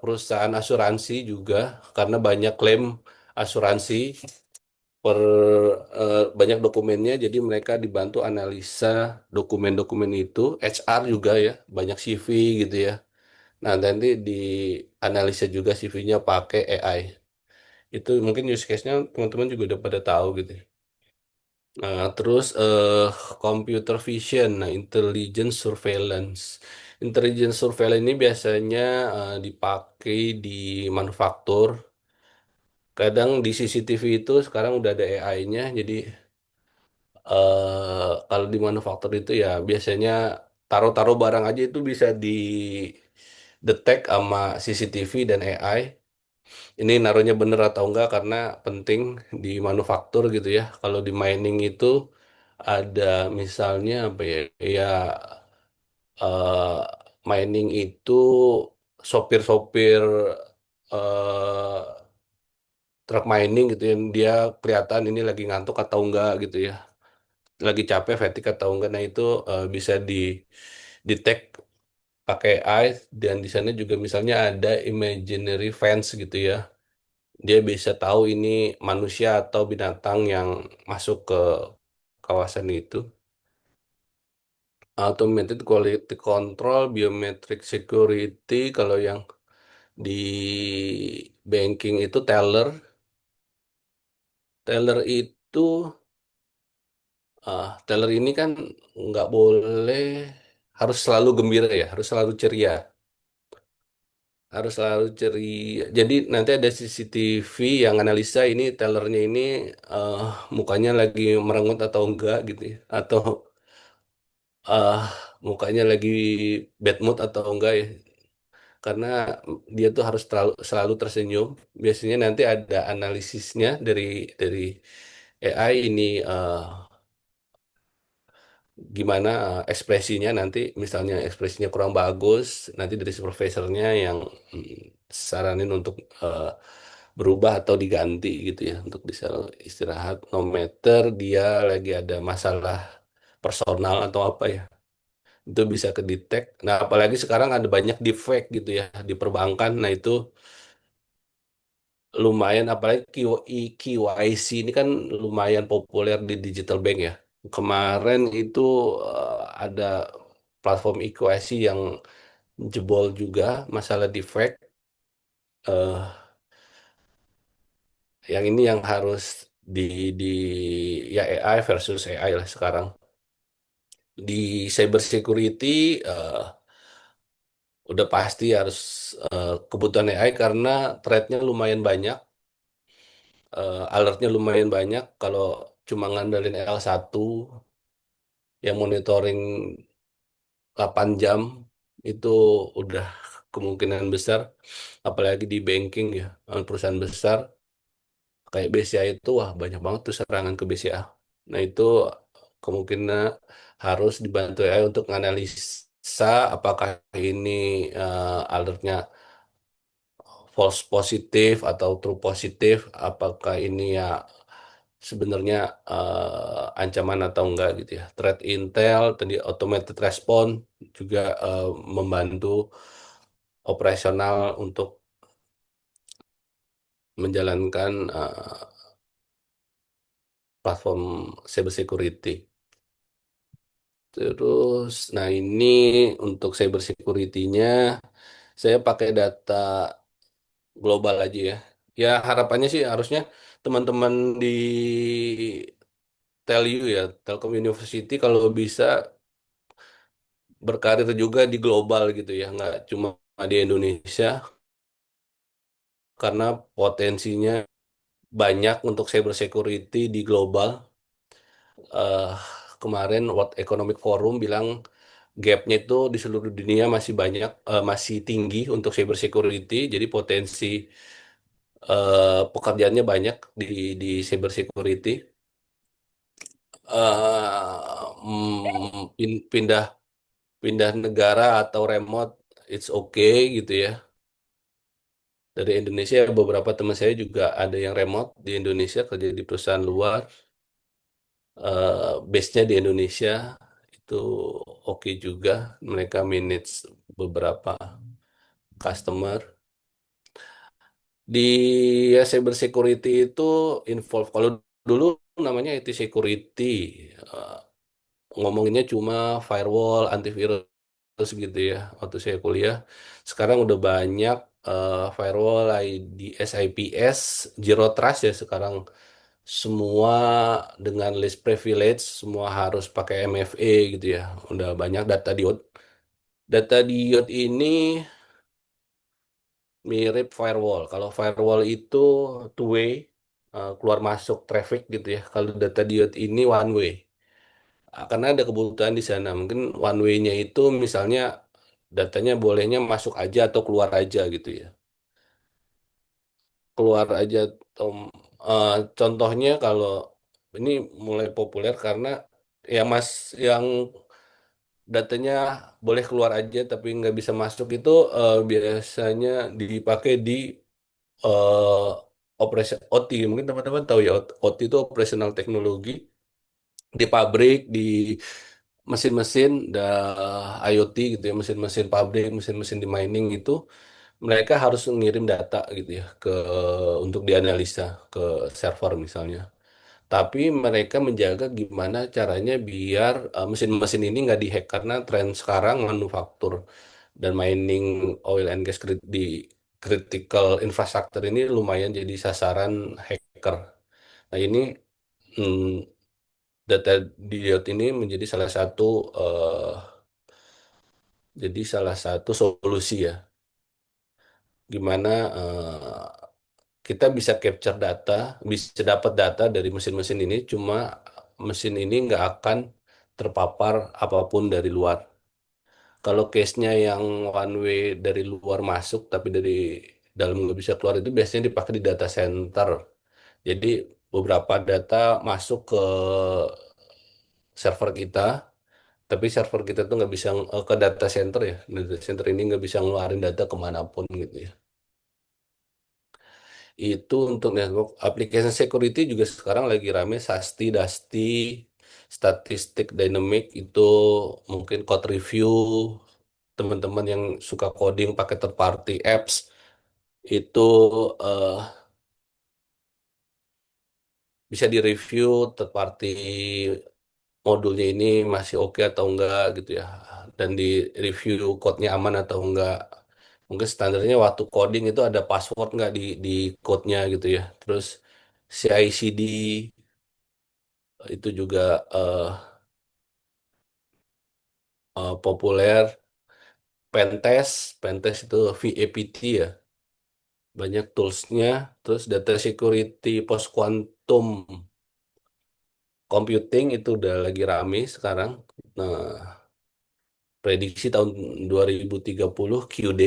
perusahaan asuransi juga karena banyak klaim asuransi per banyak dokumennya, jadi mereka dibantu analisa dokumen-dokumen itu, HR juga ya, banyak CV gitu ya. Nah, nanti di analisa juga CV-nya pakai AI. Itu mungkin use case-nya teman-teman juga udah pada tahu gitu ya. Nah, terus computer vision, nah intelligence surveillance. Intelligence surveillance ini biasanya dipakai di manufaktur. Kadang di CCTV itu sekarang udah ada AI-nya, jadi kalau di manufaktur itu ya biasanya taruh-taruh barang aja itu bisa di detect sama CCTV dan AI. Ini naruhnya bener atau enggak karena penting di manufaktur gitu ya. Kalau di mining itu ada misalnya apa ya? Ya eh, mining itu sopir-sopir eh, truk mining gitu yang dia kelihatan ini lagi ngantuk atau enggak gitu ya. Lagi capek, fatigue atau enggak. Nah, itu bisa di detect pakai AI dan di sana juga misalnya ada imaginary fence gitu ya. Dia bisa tahu ini manusia atau binatang yang masuk ke kawasan itu. Automated quality control, biometric security, kalau yang di banking itu teller. Teller itu, teller ini kan nggak boleh, harus selalu gembira ya, harus selalu ceria. Harus selalu ceria. Jadi nanti ada CCTV yang analisa ini tellernya ini eh, mukanya lagi merengut atau enggak gitu ya. Atau eh mukanya lagi bad mood atau enggak ya. Karena dia tuh harus selalu tersenyum. Biasanya nanti ada analisisnya dari AI ini gimana ekspresinya nanti misalnya ekspresinya kurang bagus nanti dari supervisornya yang saranin untuk eh, berubah atau diganti gitu ya untuk bisa istirahat no matter dia lagi ada masalah personal atau apa ya itu bisa kedetek. Nah, apalagi sekarang ada banyak defect gitu ya di perbankan. Nah, itu lumayan apalagi KYC ini kan lumayan populer di digital bank ya. Kemarin itu ada platform e-KYC yang jebol juga masalah defect. eh yang ini yang harus di di ya AI versus AI lah sekarang. Di cyber security udah pasti harus kebutuhan AI karena threat-nya lumayan banyak, alertnya lumayan banyak. Kalau cuma ngandelin L1 yang monitoring 8 jam itu udah kemungkinan besar, apalagi di banking ya, perusahaan besar kayak BCA itu wah banyak banget tuh serangan ke BCA. Nah, itu kemungkinan harus dibantu AI untuk menganalisa apakah ini alertnya false positif atau true positif, apakah ini ya sebenarnya ancaman atau enggak gitu ya. Threat intel, tadi automated response juga membantu operasional untuk menjalankan platform cyber security. Terus, nah ini untuk cyber security-nya saya pakai data global aja ya. Ya harapannya sih harusnya teman-teman di TELU ya, Telkom University kalau bisa berkarir juga di global gitu ya, nggak cuma di Indonesia karena potensinya banyak untuk cyber security di global. eh Kemarin World Economic Forum bilang gapnya itu di seluruh dunia masih banyak, masih tinggi untuk cyber security. Jadi potensi pekerjaannya banyak di cyber security. Pindah pindah negara atau remote, it's okay gitu ya. Dari Indonesia beberapa teman saya juga ada yang remote di Indonesia kerja di perusahaan luar, base-nya di Indonesia itu oke juga, mereka manage beberapa customer di ya, cyber security itu involve kalau dulu namanya IT security, eh, ngomonginnya cuma firewall antivirus gitu ya waktu saya kuliah. Sekarang udah banyak firewall IDS IPS Zero Trust ya sekarang, semua dengan list privilege, semua harus pakai MFA gitu ya. Udah banyak data diode. Data diode ini mirip firewall. Kalau firewall itu two way, keluar masuk traffic gitu ya. Kalau data diode ini one way. Karena ada kebutuhan di sana. Mungkin one way-nya itu misalnya datanya bolehnya masuk aja atau keluar aja gitu ya. Keluar aja. Tom. Contohnya kalau ini mulai populer karena ya mas yang datanya boleh keluar aja tapi nggak bisa masuk itu biasanya dipakai di eh operasi OT. Mungkin teman-teman tahu ya, OT itu operational teknologi di pabrik, di mesin-mesin, IoT gitu ya, mesin-mesin pabrik, mesin-mesin di mining itu mereka harus ngirim data gitu ya ke untuk dianalisa ke server misalnya. Tapi mereka menjaga gimana caranya biar mesin-mesin ini nggak dihack karena tren sekarang manufaktur dan mining oil and gas di critical infrastructure ini lumayan jadi sasaran hacker. Nah ini hmm, data diode ini menjadi salah satu solusi ya. Gimana kita bisa capture data, bisa dapat data dari mesin-mesin ini, cuma mesin ini nggak akan terpapar apapun dari luar. Kalau case-nya yang one way dari luar masuk, tapi dari dalam nggak bisa keluar itu biasanya dipakai di data center. Jadi beberapa data masuk ke server kita, tapi server kita tuh nggak bisa ke data center ya. Data center ini nggak bisa ngeluarin data kemanapun gitu ya. Itu untuk network application security juga sekarang lagi rame Sasti, Dasti, Statistik Dynamic itu mungkin code review, teman-teman yang suka coding pakai third party apps itu eh, bisa direview third party modulnya ini masih oke atau enggak gitu ya, dan di review code-nya aman atau enggak. Mungkin standarnya waktu coding itu ada password enggak di code-nya gitu ya. Terus CI/CD itu juga eh, populer. Pentest itu VAPT ya, banyak toolsnya. Terus data security post quantum computing itu udah lagi rame sekarang. Nah, prediksi tahun 2030 QD.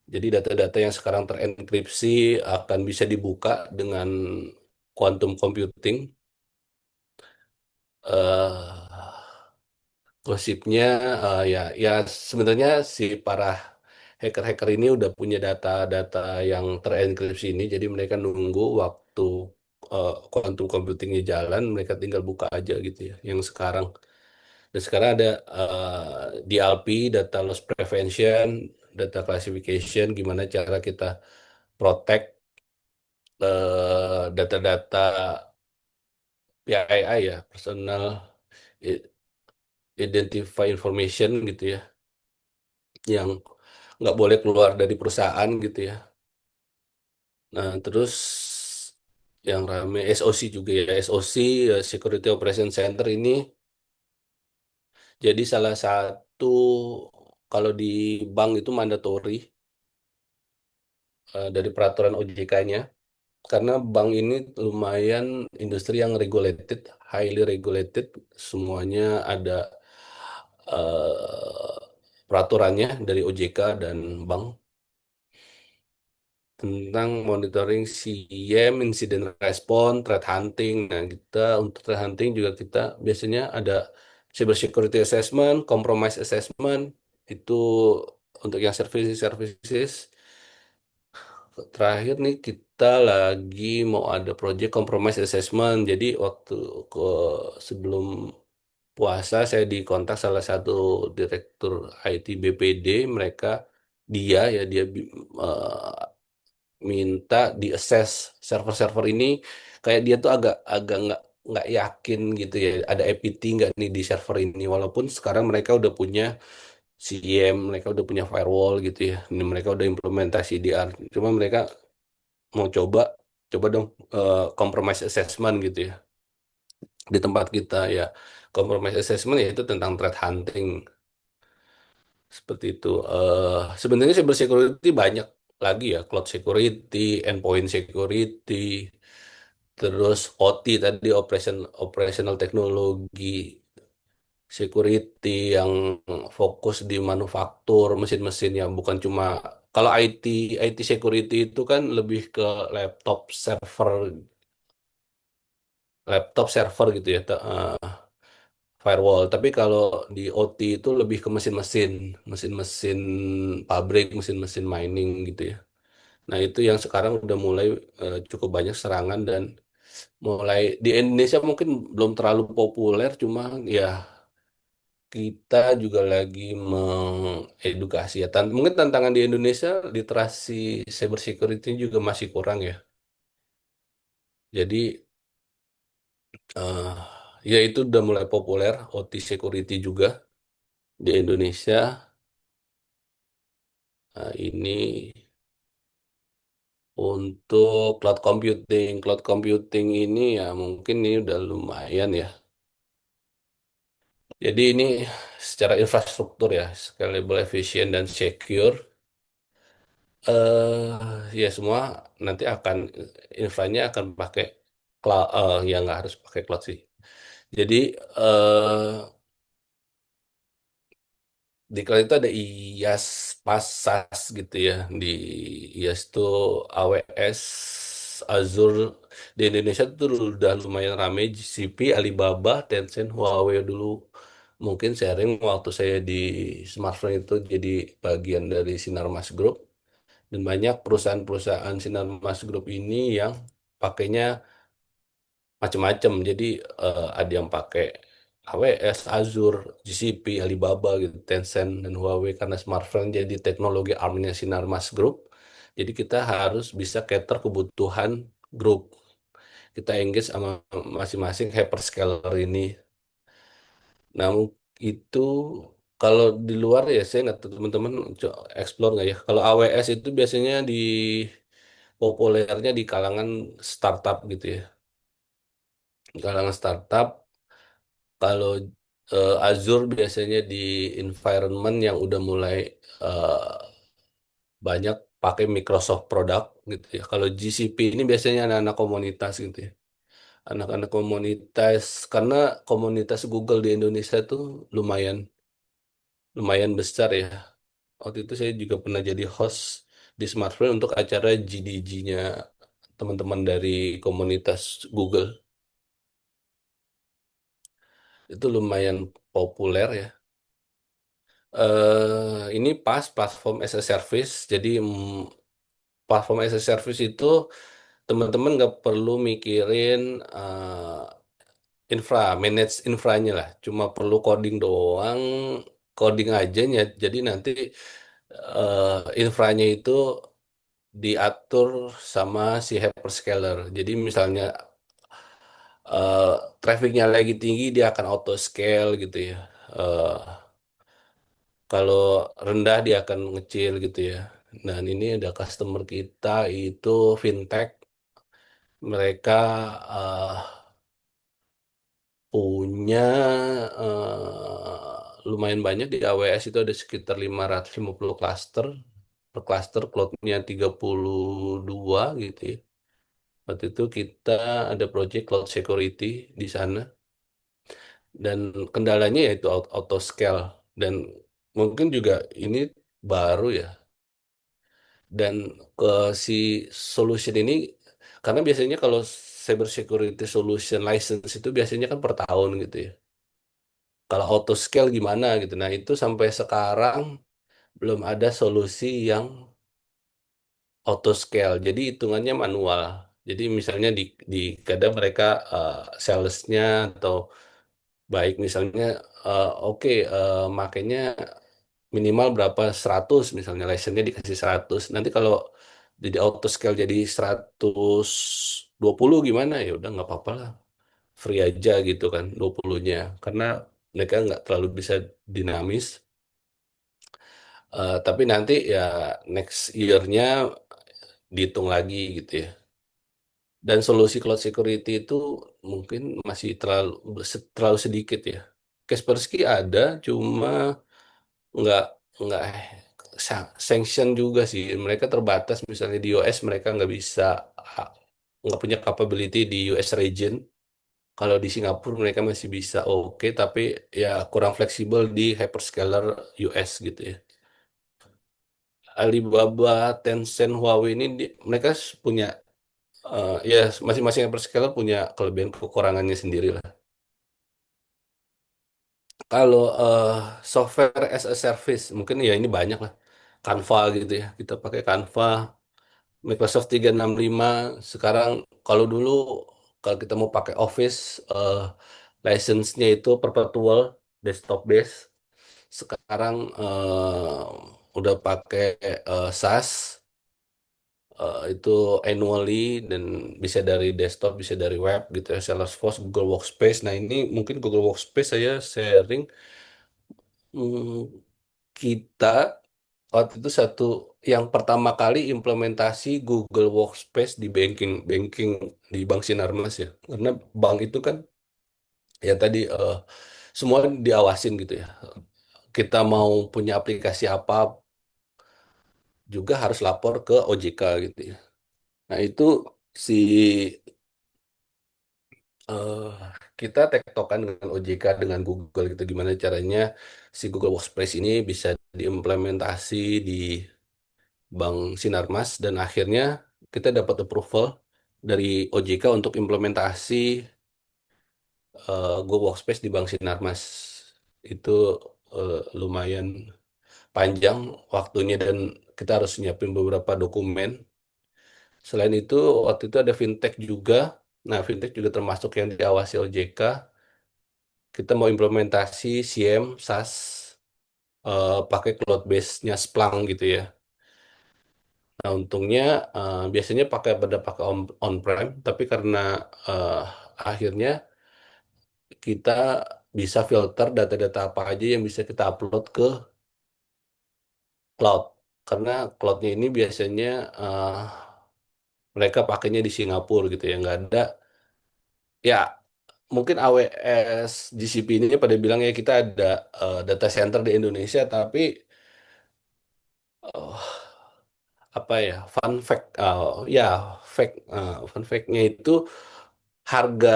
Jadi data-data yang sekarang terenkripsi akan bisa dibuka dengan quantum computing. eh Gosipnya ya sebenarnya si para hacker-hacker ini udah punya data-data yang terenkripsi ini, jadi mereka nunggu waktu quantum computingnya jalan, mereka tinggal buka aja gitu ya. Yang sekarang dan sekarang ada DLP, data loss prevention, data classification, gimana cara kita protect data-data PII ya, personal i- identify information gitu ya, yang nggak boleh keluar dari perusahaan gitu ya. Nah, terus yang rame SOC juga ya. SOC, Security Operation Center ini jadi salah satu kalau di bank itu mandatory dari peraturan OJK-nya. Karena bank ini lumayan industri yang regulated, highly regulated, semuanya ada eh, peraturannya dari OJK dan bank tentang monitoring CIEM, incident response, threat hunting. Nah, kita untuk threat hunting juga kita biasanya ada cyber security assessment, compromise assessment, itu untuk yang services. Terakhir nih kita lagi mau ada project compromise assessment. Jadi waktu ke sebelum puasa saya dikontak salah satu direktur IT BPD, mereka minta di assess server-server ini kayak dia tuh agak agak nggak yakin gitu ya ada APT nggak nih di server ini walaupun sekarang mereka udah punya CIEM, mereka udah punya firewall gitu ya. Ini mereka udah implementasi DR. Cuma mereka mau coba dong compromise assessment gitu ya di tempat kita ya. Compromise assessment ya itu tentang threat hunting seperti itu. Sebenarnya cyber security banyak lagi ya, cloud security, endpoint security, terus OT tadi operational teknologi security yang fokus di manufaktur mesin-mesin yang bukan cuma kalau IT security itu kan lebih ke laptop server laptop server gitu ya firewall. Tapi kalau di OT itu lebih ke mesin-mesin pabrik, mesin-mesin mining gitu ya. Nah, itu yang sekarang udah mulai cukup banyak serangan dan mulai di Indonesia mungkin belum terlalu populer, cuma ya kita juga lagi mengedukasi ya. Mungkin tantangan di Indonesia literasi cyber security juga masih kurang ya. Jadi eh, ya itu udah mulai populer OT security juga di Indonesia. Nah, ini untuk cloud computing ini ya mungkin ini udah lumayan ya. Jadi ini secara infrastruktur ya, scalable, efisien dan secure. Ya semua nanti akan infranya akan pakai cloud, ya nggak harus pakai cloud sih. Jadi eh di cloud itu ada IaaS, PaaS, SaaS gitu ya. Di IaaS itu AWS, Azure. Di Indonesia tuh udah lumayan rame GCP, Alibaba, Tencent, Huawei dulu. Mungkin sharing waktu saya di smartphone itu jadi bagian dari Sinarmas Group. Dan banyak perusahaan-perusahaan Sinarmas Group ini yang pakainya macam-macam. Jadi ada yang pakai AWS, Azure, GCP, Alibaba gitu, Tencent dan Huawei karena smartphone jadi teknologi ARM-nya Sinarmas Group. Jadi kita harus bisa cater kebutuhan grup. Kita engage sama masing-masing hyperscaler ini. Namun itu kalau di luar ya saya nggak tahu teman-teman explore nggak ya. Kalau AWS itu biasanya di populernya di kalangan startup gitu ya. Di kalangan startup. Kalau Azure biasanya di environment yang udah mulai eh, banyak pakai Microsoft produk gitu ya. Kalau GCP ini biasanya anak-anak komunitas gitu ya. Anak-anak komunitas karena komunitas Google di Indonesia tuh lumayan lumayan besar ya. Waktu itu saya juga pernah jadi host di smartphone untuk acara GDG-nya teman-teman dari komunitas Google. Itu lumayan populer ya. Ini pas platform as a service. Jadi platform as a service itu teman-teman nggak perlu mikirin manage infranya lah. Cuma perlu coding doang, coding aja. Jadi nanti infranya itu diatur sama si hyperscaler. Jadi misalnya eh trafficnya lagi tinggi, dia akan auto scale gitu ya. Eh, Kalau rendah dia akan ngecil gitu ya. Dan ini ada customer kita itu fintech. Mereka eh, punya lumayan banyak di AWS itu ada sekitar 550 cluster. Per cluster cloud-nya 32 gitu ya. Waktu itu kita ada project cloud security di sana dan kendalanya yaitu auto scale dan mungkin juga ini baru ya dan ke si solution ini karena biasanya kalau cyber security solution license itu biasanya kan per tahun gitu ya. Kalau auto scale gimana gitu. Nah, itu sampai sekarang belum ada solusi yang auto scale. Jadi hitungannya manual. Jadi misalnya di kadang mereka salesnya atau baik misalnya oke makanya minimal berapa 100 misalnya license-nya dikasih 100. Nanti kalau jadi auto scale jadi 120 gimana ya udah nggak apa-apa lah. Free aja gitu kan 20-nya. Karena mereka nggak terlalu bisa dinamis. Tapi nanti ya next year-nya dihitung lagi gitu ya. Dan solusi cloud security itu mungkin masih terlalu sedikit ya. Kaspersky ada, cuma nggak nggak sanction juga sih. Mereka terbatas misalnya di US mereka nggak bisa ah, nggak punya capability di US region. Kalau di Singapura mereka masih bisa oke, tapi ya kurang fleksibel di hyperscaler US gitu ya. Alibaba, Tencent, Huawei ini mereka punya ya masing-masing hyperscaler punya kelebihan kekurangannya sendiri lah. Kalau software as a service mungkin ya ini banyak lah. Canva gitu ya. Kita pakai Canva, Microsoft 365. Sekarang kalau dulu kalau kita mau pakai Office license-nya itu perpetual desktop base. Sekarang udah pakai SaaS itu annually dan bisa dari desktop, bisa dari web gitu ya, Salesforce, Google Workspace. Nah, ini mungkin Google Workspace saya sharing hmm, kita waktu itu satu yang pertama kali implementasi Google Workspace di banking di Bank Sinarmas ya. Karena bank itu kan ya tadi semua diawasin gitu ya. Kita mau punya aplikasi apa juga harus lapor ke OJK gitu ya. Nah, itu si eh, kita tektokan dengan OJK dengan Google gitu gimana caranya si Google Workspace ini bisa diimplementasi di Bank Sinarmas dan akhirnya kita dapat approval dari OJK untuk implementasi Google Workspace di Bank Sinarmas. Itu lumayan panjang waktunya dan kita harus nyiapin beberapa dokumen. Selain itu, waktu itu ada fintech juga. Nah, fintech juga termasuk yang diawasi OJK. Kita mau implementasi SIEM, SaaS, pakai cloud base-nya Splunk gitu ya. Nah, untungnya biasanya pakai on-prem, tapi karena eh, akhirnya kita bisa filter data-data apa aja yang bisa kita upload ke cloud. Karena cloudnya ini biasanya mereka pakainya di Singapura gitu ya, nggak ada. Ya, mungkin AWS, GCP ini pada bilang ya kita ada data center di Indonesia, tapi eh, apa ya fun fact ya fun fact-nya itu harga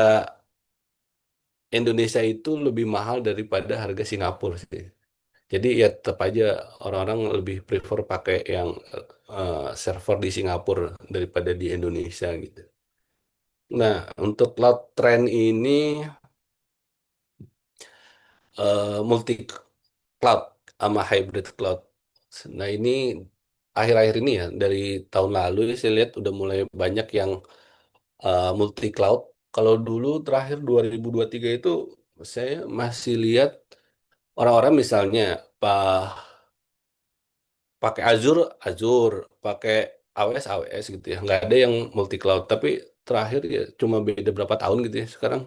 Indonesia itu lebih mahal daripada harga Singapura sih. Jadi ya tetap aja orang-orang lebih prefer pakai yang server di Singapura daripada di Indonesia gitu. Nah, untuk cloud trend ini multi cloud sama hybrid cloud. Nah, ini akhir-akhir ini ya dari tahun lalu ya, saya lihat udah mulai banyak yang multi cloud. Kalau dulu terakhir 2023 itu saya masih lihat orang-orang misalnya pakai Azure, Azure, pakai AWS, AWS gitu ya. Nggak ada yang multi cloud. Tapi terakhir ya cuma beda berapa tahun gitu ya. Sekarang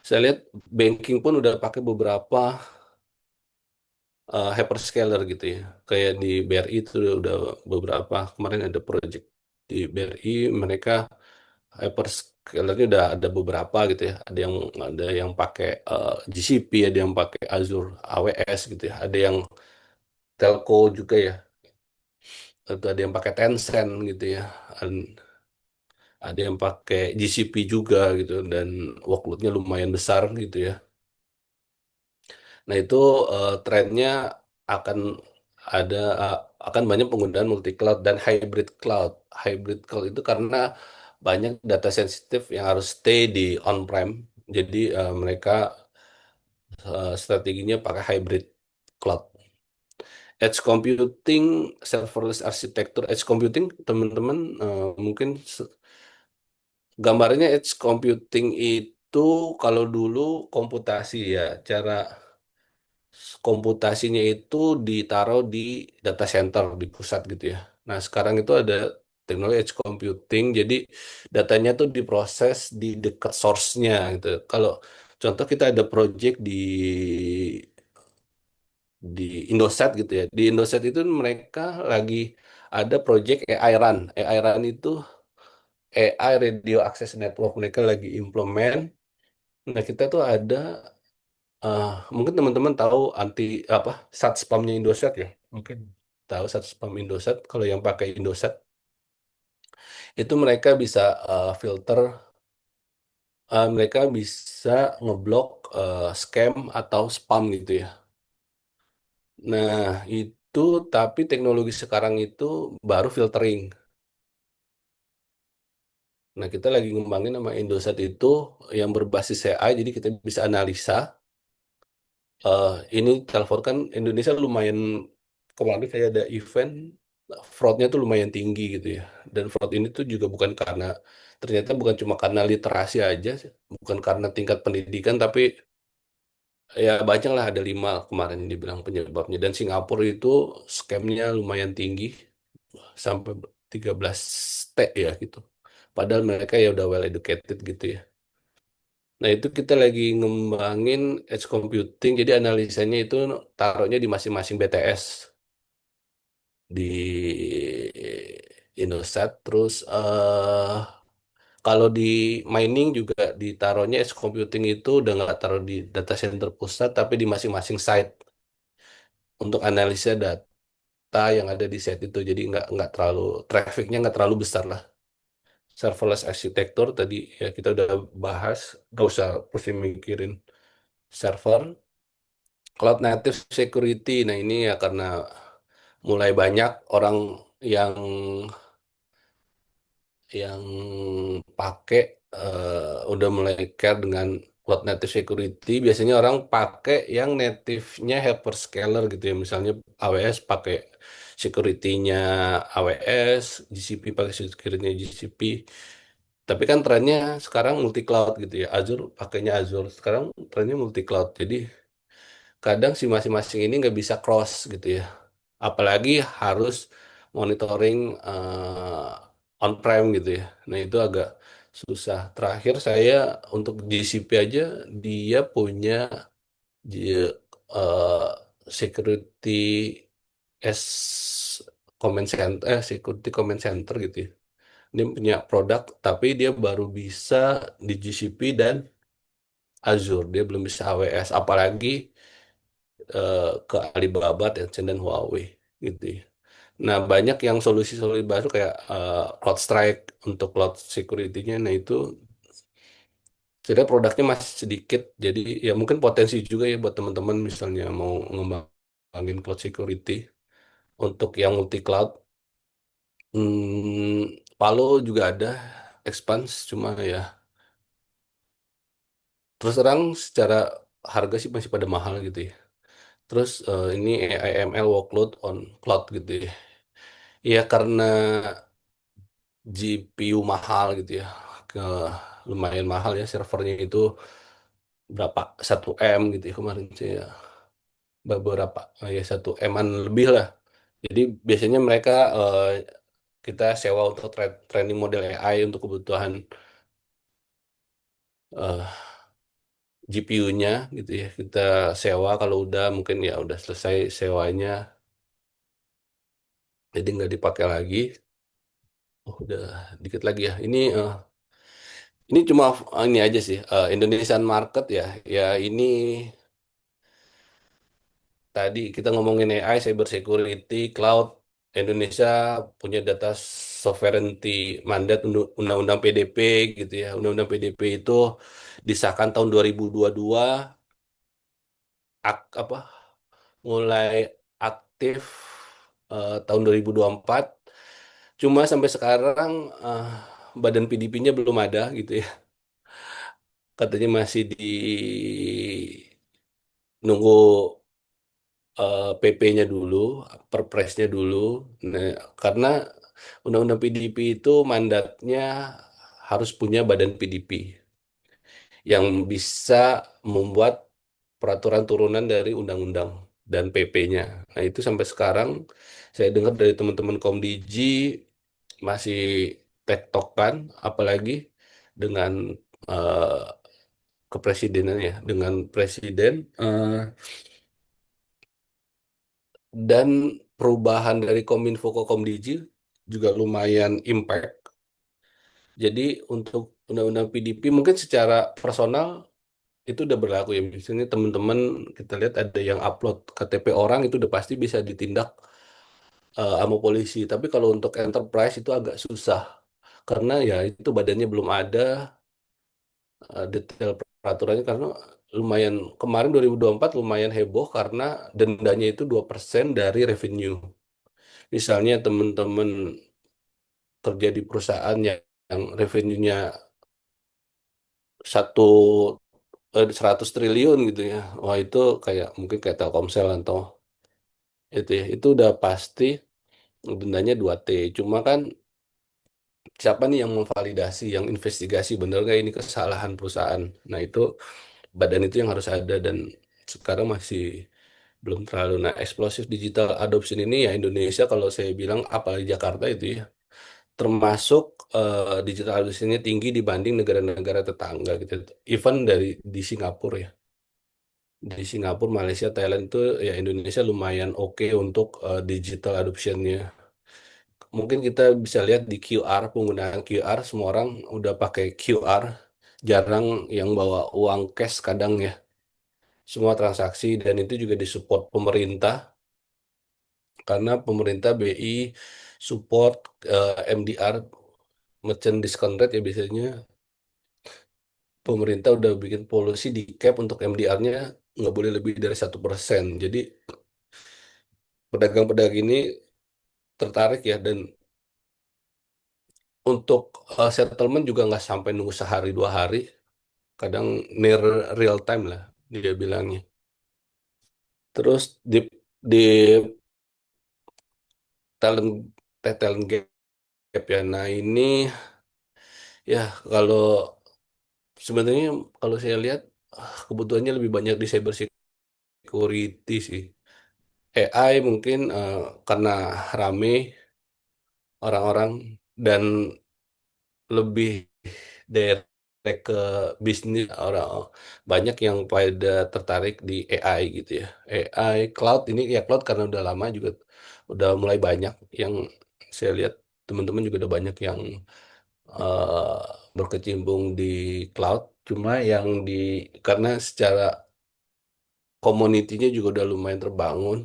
saya lihat banking pun udah pakai beberapa hyperscaler gitu ya. Kayak di BRI itu udah beberapa kemarin ada project di BRI, mereka hyperscalernya udah ada beberapa gitu ya. Ada yang pakai GCP, ada yang pakai Azure AWS gitu ya. Ada yang telco juga ya. Itu ada yang pakai Tencent gitu ya. Ada yang pakai GCP juga gitu dan workloadnya lumayan besar gitu ya. Nah itu trennya akan ada akan banyak penggunaan multi cloud dan hybrid cloud. Hybrid cloud itu karena banyak data sensitif yang harus stay di on-prem. Jadi mereka strateginya pakai hybrid cloud. Edge computing, serverless architecture, edge computing teman-teman mungkin gambarnya edge computing itu kalau dulu komputasi ya, cara komputasinya itu ditaruh di data center di pusat gitu ya. Nah, sekarang itu ada teknologi edge computing, jadi datanya tuh diproses di dekat source-nya gitu. Kalau contoh kita ada project di Indosat gitu ya. Di Indosat itu mereka lagi ada project AI Run. AI Run itu AI Radio Access Network mereka lagi implement. Nah, kita tuh ada mungkin teman-teman tahu anti apa spamnya Indosat ya. Mungkin tahu spam Indosat. Kalau yang pakai Indosat itu mereka bisa filter, mereka bisa ngeblok scam atau spam gitu ya. Nah, itu tapi teknologi sekarang itu baru filtering. Nah, kita lagi ngembangin sama Indosat itu yang berbasis AI, jadi kita bisa analisa. Ini telepon kan Indonesia lumayan kemarin kayak ada event fraudnya tuh lumayan tinggi gitu ya. Dan fraud ini tuh juga bukan karena ternyata bukan cuma karena literasi aja, sih, bukan karena tingkat pendidikan, tapi ya banyak lah ada 5 kemarin yang dibilang penyebabnya. Dan Singapura itu scamnya lumayan tinggi sampai 13 T ya gitu. Padahal mereka ya udah well educated gitu ya. Nah, itu kita lagi ngembangin edge computing, jadi analisanya itu taruhnya di masing-masing BTS di Indosat. Terus kalau di mining juga ditaruhnya edge computing itu udah nggak taruh di data center pusat, tapi di masing-masing site untuk analisa data yang ada di site itu. Jadi nggak terlalu trafficnya nggak terlalu besar lah. Serverless architecture tadi ya kita udah bahas, nggak usah pusing mikirin server. Cloud native security, nah ini ya karena mulai banyak orang yang yang pakai udah mulai care dengan cloud native security. Biasanya orang pakai yang native-nya hyperscaler gitu ya. Misalnya AWS pakai security-nya AWS, GCP pakai security-nya GCP. Tapi kan trennya sekarang multi cloud gitu ya. Azure pakainya Azure. Sekarang trennya multi cloud. Jadi kadang si masing-masing ini nggak bisa cross gitu ya. Apalagi harus monitoring on-prem gitu ya. Nah itu agak susah. Terakhir saya untuk GCP aja dia punya di- eh, security as security command center gitu ya. Dia punya produk tapi dia baru bisa di GCP dan Azure. Dia belum bisa AWS. Apalagi ke Alibaba, Tencent, dan Huawei gitu ya. Nah, banyak yang solusi-solusi baru kayak CrowdStrike untuk cloud security-nya. Nah, itu sebenarnya produknya masih sedikit. Jadi, ya mungkin potensi juga ya buat teman-teman misalnya mau ngembangin cloud security untuk yang multi cloud. Palo juga ada, Expanse, cuma ya terus terang secara harga sih masih pada mahal gitu ya. Terus ini AI ML workload on cloud gitu ya. Ya karena GPU mahal gitu ya, ke lumayan mahal ya servernya itu berapa 1 M gitu ya kemarin sih ya, beberapa ya 1 M-an lebih lah. Jadi biasanya mereka kita sewa untuk training model AI untuk kebutuhan eh, GPU-nya gitu ya. Kita sewa kalau udah mungkin ya udah selesai sewanya, jadi nggak dipakai lagi. Oh, udah dikit lagi ya. Ini cuma ini aja sih Indonesian market ya. Ya ini tadi kita ngomongin AI, cyber security, cloud. Indonesia punya data sovereignty mandat Undang-Undang PDP gitu ya. Undang-Undang PDP itu disahkan tahun 2022, apa mulai aktif tahun 2024. Cuma sampai sekarang eh, badan PDP-nya belum ada gitu ya. Katanya masih di nunggu PP-nya dulu, Perpresnya dulu. Nah, karena Undang-Undang PDP itu mandatnya harus punya badan PDP yang bisa membuat peraturan turunan dari undang-undang dan PP-nya. Nah, itu sampai sekarang saya dengar dari teman-teman Komdiji masih tektokan, apalagi dengan eh, kepresidenan ya, dengan presiden dan perubahan dari Kominfo ke Komdiji juga lumayan impact. Jadi untuk undang-undang PDP mungkin secara personal itu udah berlaku ya. Misalnya teman-teman kita lihat ada yang upload KTP orang itu udah pasti bisa ditindak sama polisi. Tapi kalau untuk enterprise itu agak susah karena ya itu badannya belum ada detail peraturannya karena lumayan kemarin 2024 lumayan heboh karena dendanya itu 2% dari revenue. Misalnya teman-teman kerja di perusahaan yang revenue-nya satu 100 triliun gitu ya. Wah itu kayak mungkin kayak Telkomsel atau itu ya. Itu udah pasti dendanya 2T. Cuma kan siapa nih yang memvalidasi, yang investigasi bener nggak ini kesalahan perusahaan. Nah itu badan itu yang harus ada dan sekarang masih belum terlalu. Nah eksplosif digital adoption ini ya Indonesia kalau saya bilang apalagi Jakarta itu ya termasuk digital adoption-nya tinggi dibanding negara-negara tetangga gitu. Even di Singapura ya. Di Singapura, Malaysia, Thailand itu ya Indonesia lumayan oke untuk digital adoption-nya. Mungkin kita bisa lihat di QR, penggunaan QR, semua orang udah pakai QR, jarang yang bawa uang cash kadang ya. Semua transaksi dan itu juga disupport pemerintah karena pemerintah BI support MDR, merchant discount rate ya biasanya pemerintah udah bikin policy di cap untuk MDR-nya nggak boleh lebih dari 1%. Jadi pedagang-pedagang ini tertarik ya dan untuk settlement juga nggak sampai nunggu sehari 2 hari, kadang near real time lah dia bilangnya. Terus di talent talent gap ya. Nah ini ya kalau sebenarnya kalau saya lihat kebutuhannya lebih banyak di cyber security sih. AI mungkin karena rame orang-orang dan lebih direct ke bisnis orang banyak yang pada tertarik di AI gitu ya. AI cloud ini ya cloud karena udah lama juga udah mulai banyak yang saya lihat teman-teman juga udah banyak yang eh, berkecimpung di cloud. Cuma yang karena secara community-nya juga udah lumayan terbangun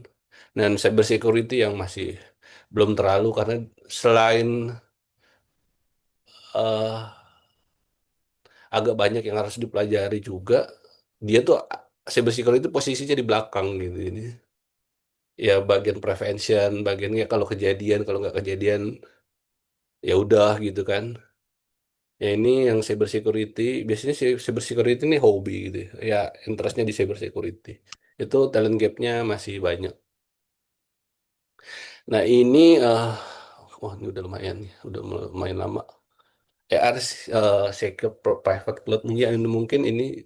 dan cyber security yang masih belum terlalu karena selain eh, agak banyak yang harus dipelajari juga. Dia tuh cyber security posisinya di belakang gitu. Ini ya bagian prevention, bagiannya kalau kejadian, kalau nggak kejadian ya udah gitu kan. Ya ini yang cyber security, biasanya cyber security ini hobi gitu. Ya interestnya di cyber security. Itu talent gapnya masih banyak. Nah ini, wah ini udah lumayan, nih, udah lumayan lama. AR Secure Private Cloud mungkin ini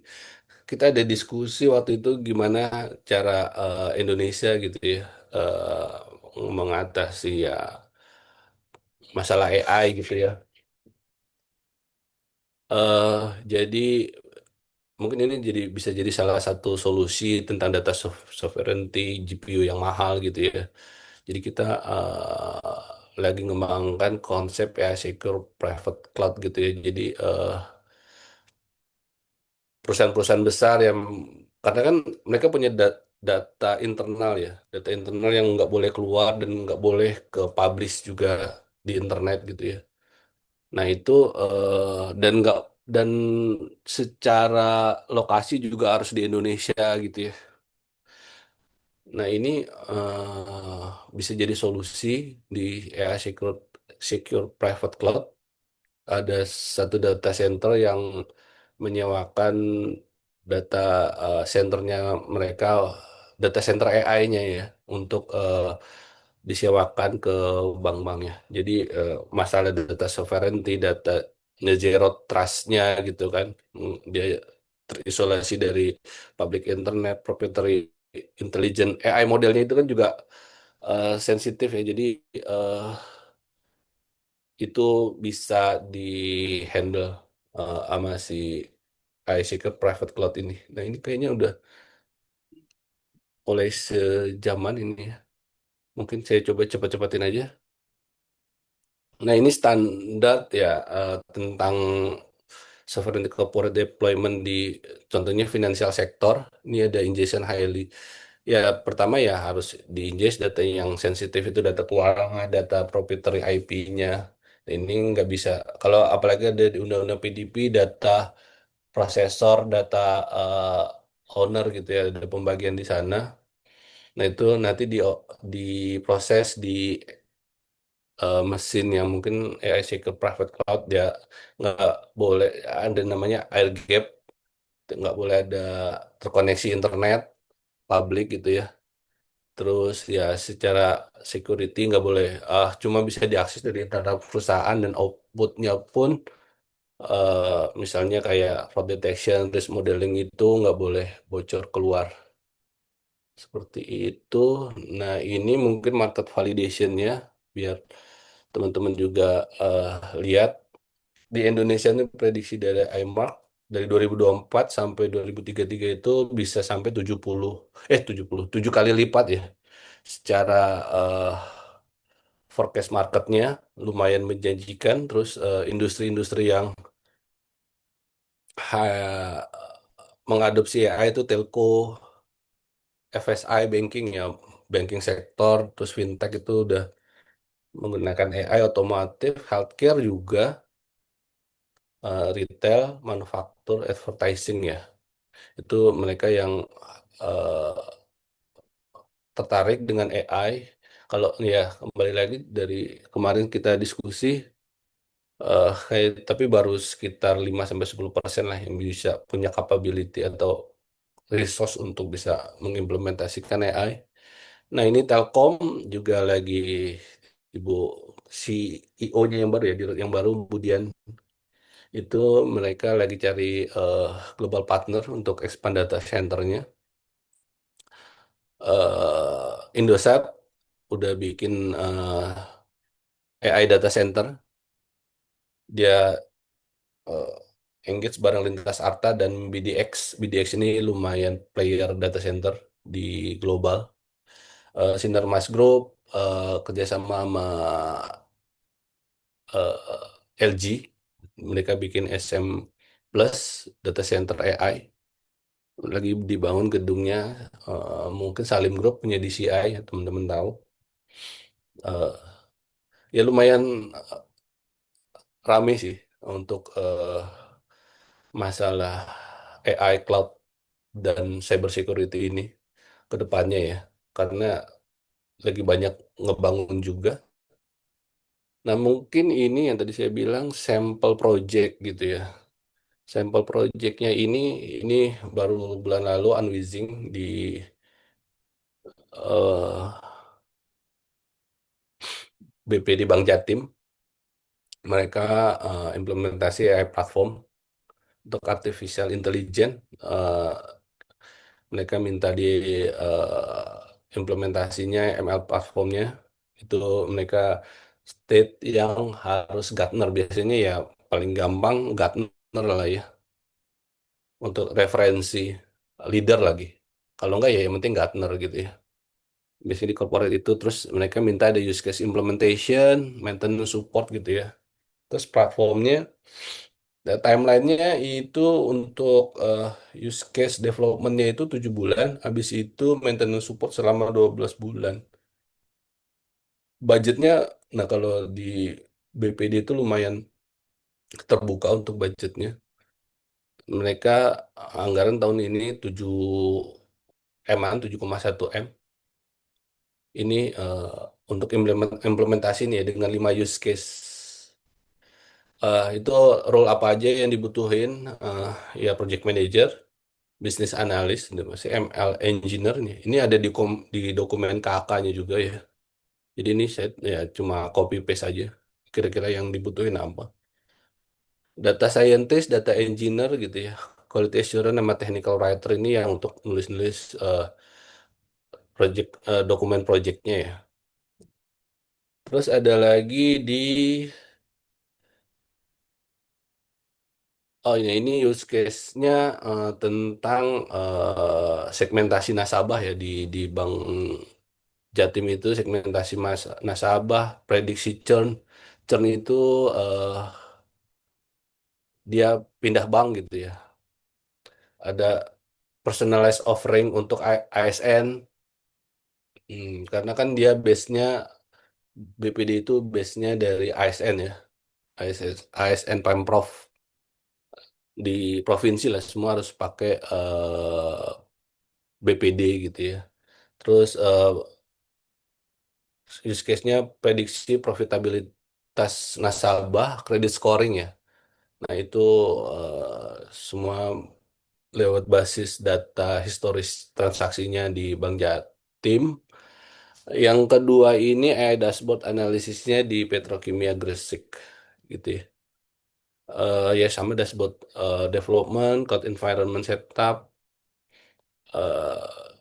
kita ada diskusi waktu itu gimana cara Indonesia gitu ya mengatasi ya masalah AI gitu ya. Jadi mungkin ini bisa jadi salah satu solusi tentang data sovereignty GPU yang mahal gitu ya. Jadi kita lagi ngembangkan konsep ya secure private cloud gitu ya. Jadi perusahaan-perusahaan besar yang karena kan mereka punya data internal ya, data internal yang nggak boleh keluar dan nggak boleh ke publish juga di internet gitu ya. Nah itu dan nggak dan secara lokasi juga harus di Indonesia gitu ya. Nah ini bisa jadi solusi di AI Secure Private Cloud. Ada satu data center yang menyewakan data centernya mereka, data center AI-nya ya, untuk disewakan ke bank-banknya. Jadi masalah data sovereignty, data zero trust-nya gitu kan, dia terisolasi dari public internet, proprietary intelligent AI modelnya itu kan juga sensitif ya. Jadi eh, itu bisa di handle sama si iSecure Private Cloud ini. Nah ini kayaknya udah mulai sejaman ini ya. Mungkin saya coba cepat-cepatin aja. Nah ini standar ya tentang sovereign corporate deployment di contohnya financial sector. Ini ada ingestion highly. Ya pertama ya harus di-ingest data yang sensitif itu data keuangan, data proprietary IP-nya. Ini nggak bisa. Kalau apalagi ada di Undang-Undang PDP data prosesor, data owner gitu ya, ada pembagian di sana. Nah itu nanti diproses di mesin yang mungkin AI secure private cloud dia nggak boleh ada namanya air gap, nggak boleh ada terkoneksi internet publik gitu ya. Terus ya secara security nggak boleh cuma bisa diakses dari internal perusahaan dan outputnya pun misalnya kayak fraud detection, risk modeling itu nggak boleh bocor keluar seperti itu. Nah ini mungkin market validationnya biar teman-teman juga eh, lihat di Indonesia ini prediksi dari iMark dari 2024 sampai 2033 itu bisa sampai 7 kali lipat ya secara eh, forecast marketnya lumayan menjanjikan. Terus industri-industri yang ha- mengadopsi AI itu telco, FSI, banking ya, banking sektor, terus fintech itu udah menggunakan AI otomotif, healthcare juga, retail, manufaktur, advertising ya. Itu mereka yang eh, tertarik dengan AI. Kalau ya kembali lagi dari kemarin kita diskusi, kayak tapi baru sekitar 5-10% lah yang bisa punya capability atau resource untuk bisa mengimplementasikan AI. Nah ini Telkom juga lagi Ibu CEO-nya yang baru ya, yang baru Budian itu mereka lagi cari eh, global partner untuk expand data centernya. Indosat udah bikin AI data center. Dia eh, engage bareng Lintas Arta dan BDX. BDX ini lumayan player data center di global. Sinarmas Group kerjasama sama LG. Mereka bikin SM Plus data center AI. Lagi dibangun gedungnya. Mungkin Salim Group punya DCI, ya, teman-teman tahu. Eh, ya lumayan rame sih untuk masalah AI cloud dan cyber security ini ke depannya ya. Karena lagi banyak ngebangun juga. Nah, mungkin ini yang tadi saya bilang sampel project gitu ya. Sampel projectnya ini baru bulan lalu unwheezing di eh, BPD Bank Jatim. Mereka implementasi AI platform untuk artificial intelligence. Eh, Mereka minta di implementasinya ML platformnya itu mereka state yang harus Gartner biasanya ya paling gampang Gartner lah ya. untuk referensi leader lagi. Kalau enggak ya yang penting Gartner gitu ya. Biasanya di corporate itu terus mereka minta ada use case implementation, maintenance support gitu ya. Terus platformnya, timelinenya itu untuk use case developmentnya itu 7 bulan, habis itu maintenance support selama 12 bulan. Budgetnya, nah kalau di BPD itu lumayan terbuka untuk budgetnya. Mereka anggaran tahun ini 7 M-an, 7,1 M. Ini untuk implementasi nih ya dengan 5 use case. Itu role apa aja yang dibutuhin? Ya project manager, business analyst, ini masih ML engineer nih. Ini ada di dokumen KK-nya juga ya. Jadi ini saya ya cuma copy paste aja. Kira-kira yang dibutuhin apa? Data scientist, data engineer gitu ya. Quality assurance sama technical writer ini yang untuk nulis-nulis dokumen projectnya ya. Terus ada lagi di oh ini use case-nya tentang segmentasi nasabah ya di Bank Jatim itu segmentasi nasabah, prediksi churn. Churn itu eh, dia pindah bank gitu ya. Ada personalized offering untuk ASN. Karena kan dia base-nya BPD itu base-nya dari ASN ya. ASN, ASN Pemprov di provinsi lah semua harus pakai BPD gitu ya. Terus use case-nya prediksi profitabilitas nasabah, credit scoring ya. Nah itu semua lewat basis data historis transaksinya di Bank Jatim. Yang kedua ini dashboard analisisnya di Petrokimia Gresik gitu ya. Ya sama dashboard development, code environment setup, eh,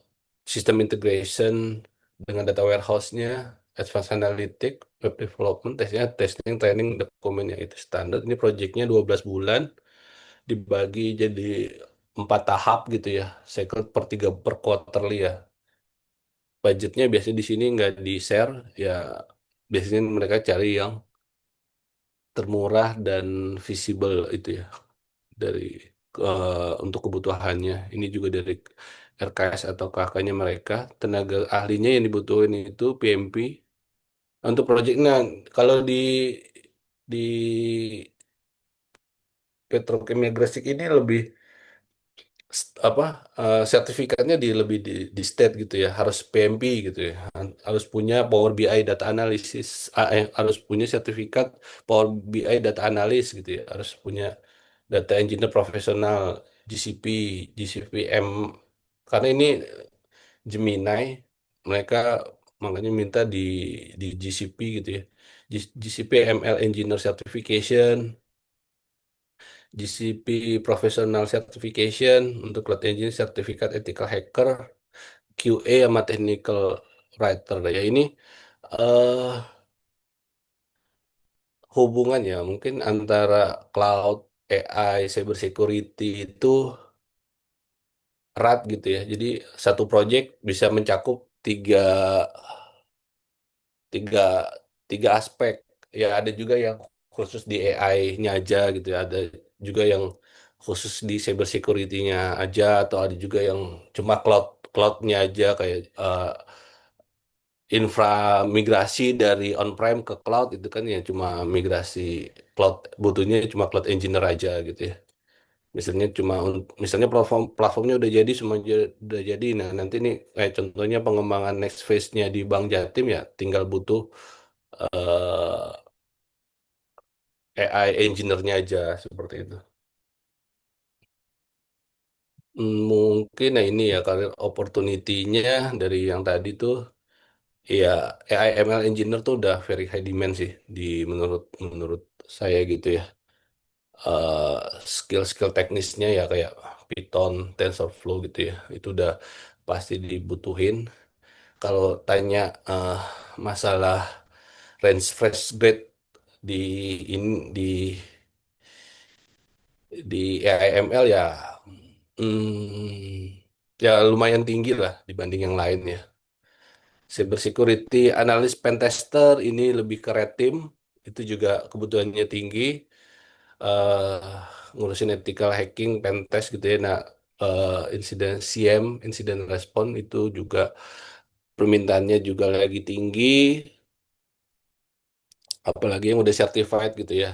sistem integration dengan data warehouse-nya, advanced analytic, web development, testing, training, dokumennya itu standar. Ini proyeknya 12 bulan, dibagi jadi 4 tahap gitu ya, cycle per quarterly ya. Budgetnya biasanya di sini nggak di-share, ya biasanya mereka cari yang termurah dan visible itu ya, dari untuk kebutuhannya. Ini juga dari RKS atau KK-nya mereka. Tenaga ahlinya yang dibutuhin itu PMP. Untuk proyeknya, kalau di Petrokimia Gresik ini lebih apa sertifikatnya lebih di state gitu ya, harus PMP gitu ya, harus punya Power BI data analysis, harus punya sertifikat Power BI data analis gitu ya, harus punya data engineer profesional GCP, GCPM, karena ini Gemini mereka makanya minta di GCP gitu ya. GCP ML Engineer Certification, GCP Professional Certification untuk Cloud Engineer Certificate Ethical Hacker, QA sama Technical Writer. Ya ini eh hubungan ya mungkin antara cloud, AI, cyber security itu erat gitu ya. Jadi satu project bisa mencakup tiga tiga tiga aspek. Ya ada juga yang khusus di AI-nya aja gitu ya. Ada juga yang khusus di cyber security-nya aja atau ada juga yang cuma cloud-nya aja kayak infra migrasi dari on-prem ke cloud itu kan ya cuma migrasi cloud, butuhnya cuma cloud engineer aja gitu ya. Misalnya platformnya udah jadi semua udah jadi. Nah, nanti nih kayak contohnya pengembangan next phase-nya di Bank Jatim ya tinggal butuh AI engineer-nya aja seperti itu. Mungkin nah ini ya karir opportunity-nya dari yang tadi tuh ya AI ML engineer tuh udah very high demand sih di menurut menurut saya gitu ya. Eh, Skill-skill teknisnya ya kayak Python, TensorFlow gitu ya. Itu udah pasti dibutuhin. Kalau tanya masalah range fresh grade di di AI ML ya Hmm, ya lumayan tinggi lah dibanding yang lain ya. Cyber security analis pentester ini lebih ke red team, itu juga kebutuhannya tinggi. eh Ngurusin ethical hacking, pentest gitu ya. Nah, insiden CM, insiden respon itu juga permintaannya juga lagi tinggi, apalagi yang udah certified gitu ya.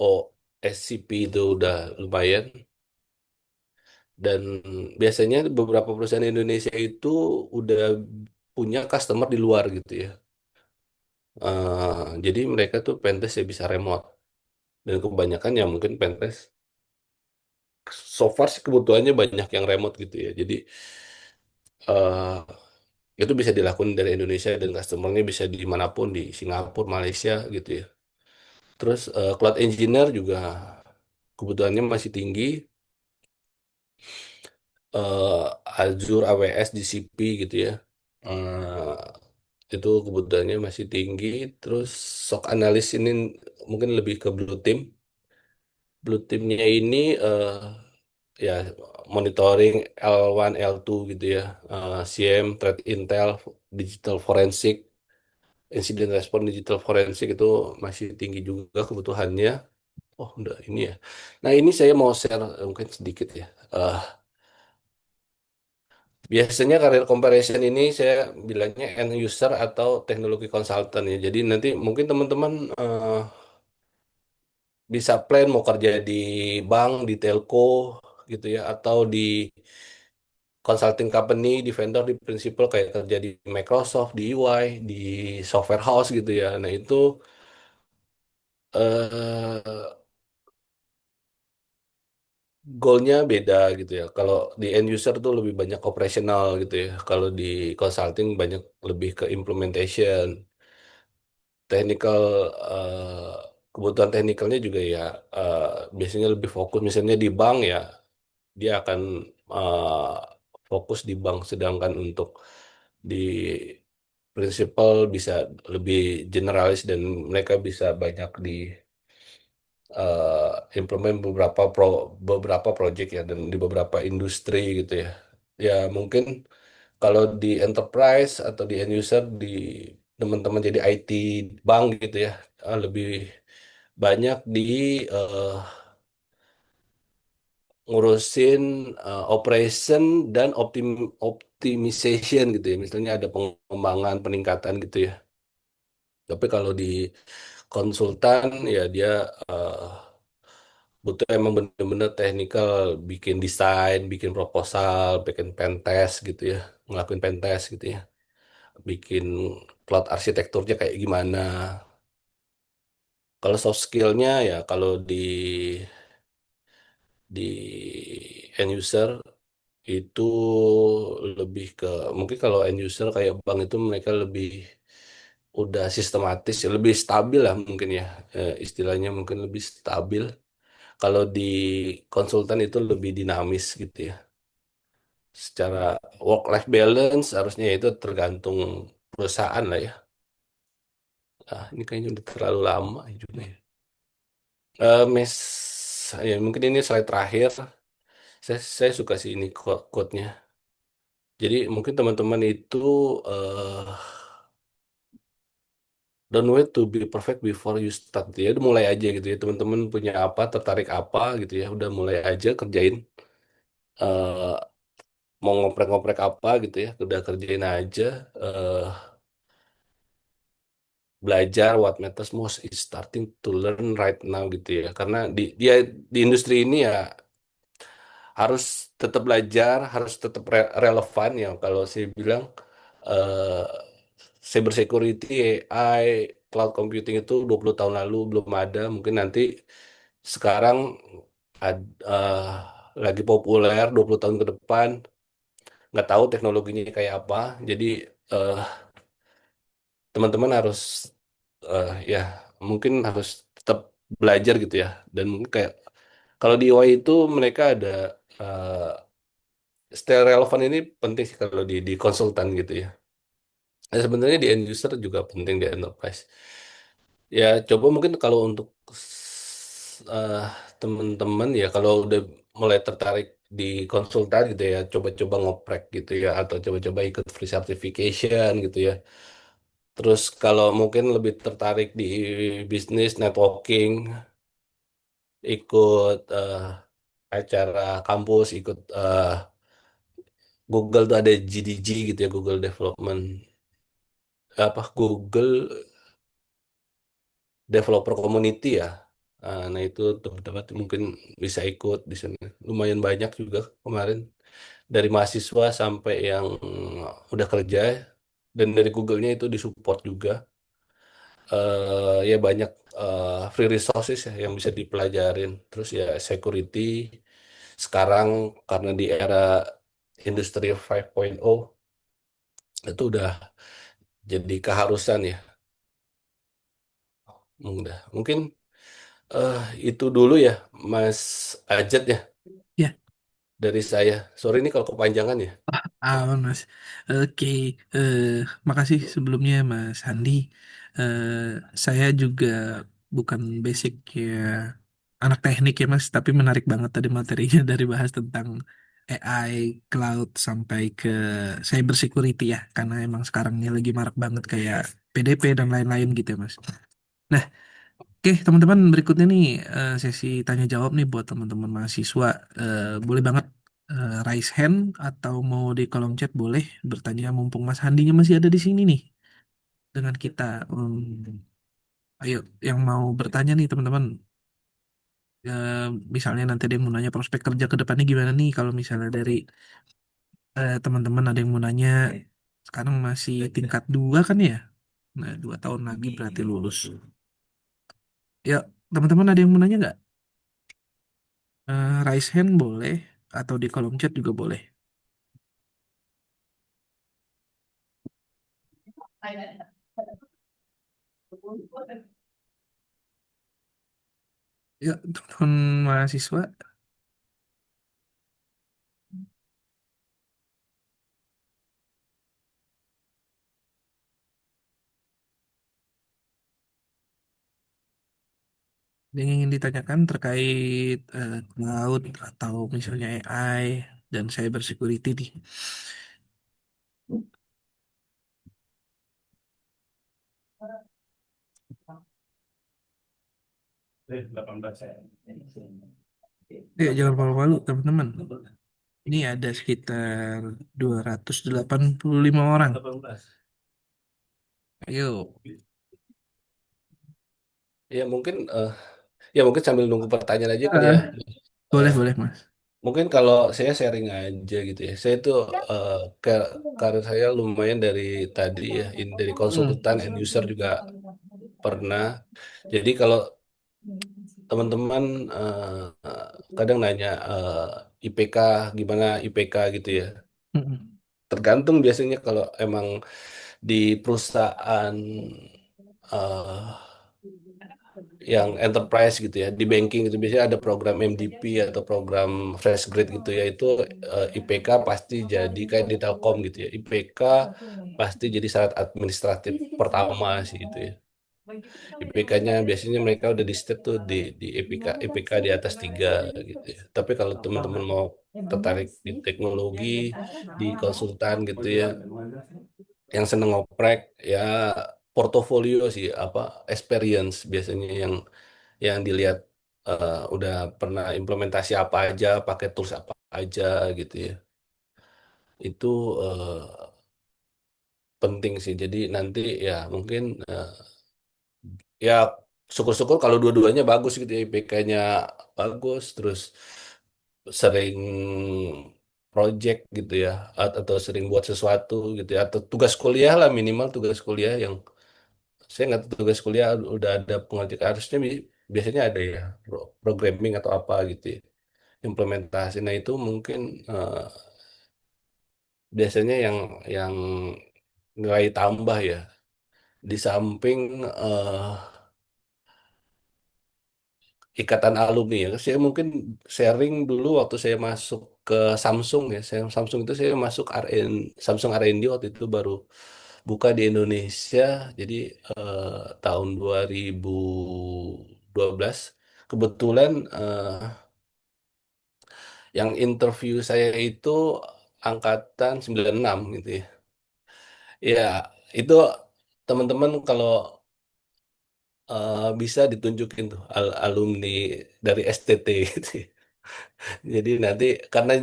OSCP itu udah lumayan. Dan biasanya beberapa perusahaan Indonesia itu udah punya customer di luar gitu ya. Jadi mereka tuh pentest ya bisa remote. Dan kebanyakan ya mungkin pentest so far sih kebutuhannya banyak yang remote gitu ya. Jadi eh itu bisa dilakukan dari Indonesia dan customernya bisa dimanapun di Singapura, Malaysia gitu ya. Terus cloud engineer juga kebutuhannya masih tinggi. Azure, AWS, GCP gitu ya. Itu kebutuhannya masih tinggi. Terus SOC analis ini mungkin lebih ke blue team. Blue teamnya ini ya monitoring L1, L2 gitu ya. CM, threat intel, digital forensik, incident response digital forensik itu masih tinggi juga kebutuhannya. Oh, udah ini ya. Nah, ini saya mau share mungkin sedikit ya. Eh, Biasanya karir comparison ini saya bilangnya end user atau teknologi consultant ya. Jadi nanti mungkin teman-teman bisa plan mau kerja di bank, di telco gitu ya, atau di consulting company, di vendor, di principal kayak kerja di Microsoft, di EY, di software house gitu ya. Nah itu eh goalnya beda gitu ya. Kalau di end user tuh lebih banyak operasional gitu ya. Kalau di consulting banyak lebih ke implementation. Technical kebutuhan teknikalnya juga ya eh, biasanya lebih fokus misalnya di bank ya dia akan fokus di bank sedangkan untuk di prinsipal bisa lebih generalis dan mereka bisa banyak di implement beberapa project ya dan di beberapa industri gitu ya. Ya mungkin kalau di enterprise atau di end user di teman-teman jadi IT bank gitu ya lebih banyak di eh, ngurusin operation dan optimization gitu ya. Misalnya ada pengembangan, peningkatan gitu ya. Tapi kalau di konsultan ya dia eh, butuh emang bener-bener teknikal, bikin desain, bikin proposal, bikin pentest gitu ya, ngelakuin pentest gitu ya, bikin cloud arsitekturnya kayak gimana. Kalau soft skillnya ya kalau di end user itu lebih ke mungkin kalau end user kayak bank itu mereka lebih udah sistematis ya, lebih stabil lah mungkin ya. Istilahnya mungkin lebih stabil. Kalau di konsultan itu lebih dinamis gitu ya. Secara work life balance harusnya itu tergantung perusahaan lah ya. Ini kayaknya udah terlalu lama juga ya. Ya mungkin ini slide terakhir. Saya suka sih ini quote-nya. Jadi mungkin teman-teman itu eh don't wait to be perfect before you start gitu ya. Udah mulai aja gitu ya. Teman-teman punya apa, tertarik apa gitu ya. Udah mulai aja kerjain. eh Mau ngoprek-ngoprek apa gitu ya. Udah kerjain aja. eh Belajar what matters most is starting to learn right now gitu ya. Karena di industri ini ya harus tetap belajar, harus tetap relevan ya. Kalau saya bilang eh cyber security, AI, cloud computing itu 20 tahun lalu belum ada. Mungkin nanti sekarang ad- eh, lagi populer 20 tahun ke depan. Nggak tahu teknologinya kayak apa. Jadi eh, teman-teman harus ya mungkin harus tetap belajar gitu ya. Dan mungkin kayak kalau di UI itu mereka ada eh, stay relevan ini penting sih kalau di konsultan gitu ya. Nah, sebenarnya di end user juga penting di enterprise. Ya coba mungkin kalau untuk teman-teman ya kalau udah mulai tertarik di konsultan gitu ya, coba-coba ngoprek gitu ya, atau coba-coba ikut free certification gitu ya. Terus kalau mungkin lebih tertarik di bisnis networking, ikut acara kampus, ikut Google tuh ada GDG gitu ya, Google Development Google Developer Community ya. Nah itu teman-teman mungkin bisa ikut di sana. Lumayan banyak juga kemarin dari mahasiswa sampai yang udah kerja dan dari Google-nya itu disupport juga. Ya banyak free resources ya yang bisa dipelajarin. Terus ya security sekarang karena di era industri 5.0 itu udah jadi keharusan ya. Udah. Mungkin eh, itu dulu ya Mas Ajat ya Ya, dari saya. Sorry ini kalau kepanjangan ya. aman Mas. Oke, eh, makasih sebelumnya Mas Handi. Eh, saya juga bukan basic ya anak teknik ya Mas, tapi menarik banget tadi materinya dari bahas tentang AI, cloud sampai ke cyber security ya, karena emang sekarang ini lagi marak banget kayak PDP dan lain-lain gitu ya Mas. Nah, oke, teman-teman, berikutnya nih sesi tanya jawab nih buat teman-teman mahasiswa. Boleh banget raise hand atau mau di kolom chat boleh bertanya mumpung Mas Handinya masih ada di sini nih dengan kita. Ayo, yang mau bertanya nih teman-teman. Eh, Misalnya nanti ada yang mau nanya prospek kerja ke depannya gimana nih kalau misalnya dari teman-teman ada yang mau nanya sekarang masih tingkat 2 kan ya? Nah, 2 tahun lagi berarti lulus. Ya, teman-teman ada yang mau nanya nggak? Raise hand boleh atau di kolom chat juga boleh. Ya, teman mahasiswa, yang ingin ditanyakan terkait cloud atau misalnya AI dan cyber security nih. Ya, jangan malu-malu, teman-teman. Ini ada sekitar 285 orang. Ayo. Ya mungkin sambil nunggu pertanyaan aja kali ya. Ah, boleh, Eh, boleh, Mas. Mungkin kalau saya sharing aja gitu ya. Saya tuh eh, ke karir saya lumayan dari tadi ya, dari konsultan end user juga pernah. Jadi kalau teman-teman kadang nanya IPK gimana IPK gitu ya. Mm-mm. Tergantung biasanya kalau emang di perusahaan eh, yang enterprise gitu ya di banking itu biasanya ada program MDP atau program fresh grade gitu ya itu IPK pasti jadi kayak di Telkom gitu ya IPK pasti jadi syarat administratif pertama sih itu ya IPK-nya biasanya mereka udah di step tuh di IPK di atas 3 gitu ya tapi kalau teman-teman mau tertarik di teknologi di konsultan gitu ya yang seneng ngoprek ya portofolio sih apa experience biasanya yang dilihat udah pernah implementasi apa aja, pakai tools apa aja gitu ya. Itu penting sih. Jadi nanti ya mungkin ya syukur-syukur kalau dua-duanya bagus gitu ya, IPK-nya bagus, terus sering project gitu ya, atau sering buat sesuatu gitu ya, atau tugas kuliah lah minimal tugas kuliah yang saya nggak tahu tugas kuliah udah ada pengerjaan harusnya biasanya ada ya programming atau apa gitu ya implementasi. Nah itu mungkin biasanya yang nilai tambah ya. Di samping ikatan alumni ya. Saya mungkin sharing dulu waktu saya masuk ke Samsung ya. Samsung itu saya masuk Samsung R&D waktu itu baru buka di Indonesia. Jadi tahun 2012 kebetulan Yang interview saya itu angkatan 96 gitu ya. Ya, itu teman-teman kalau bisa ditunjukin tuh alumni dari STT gitu ya. Jadi nanti karena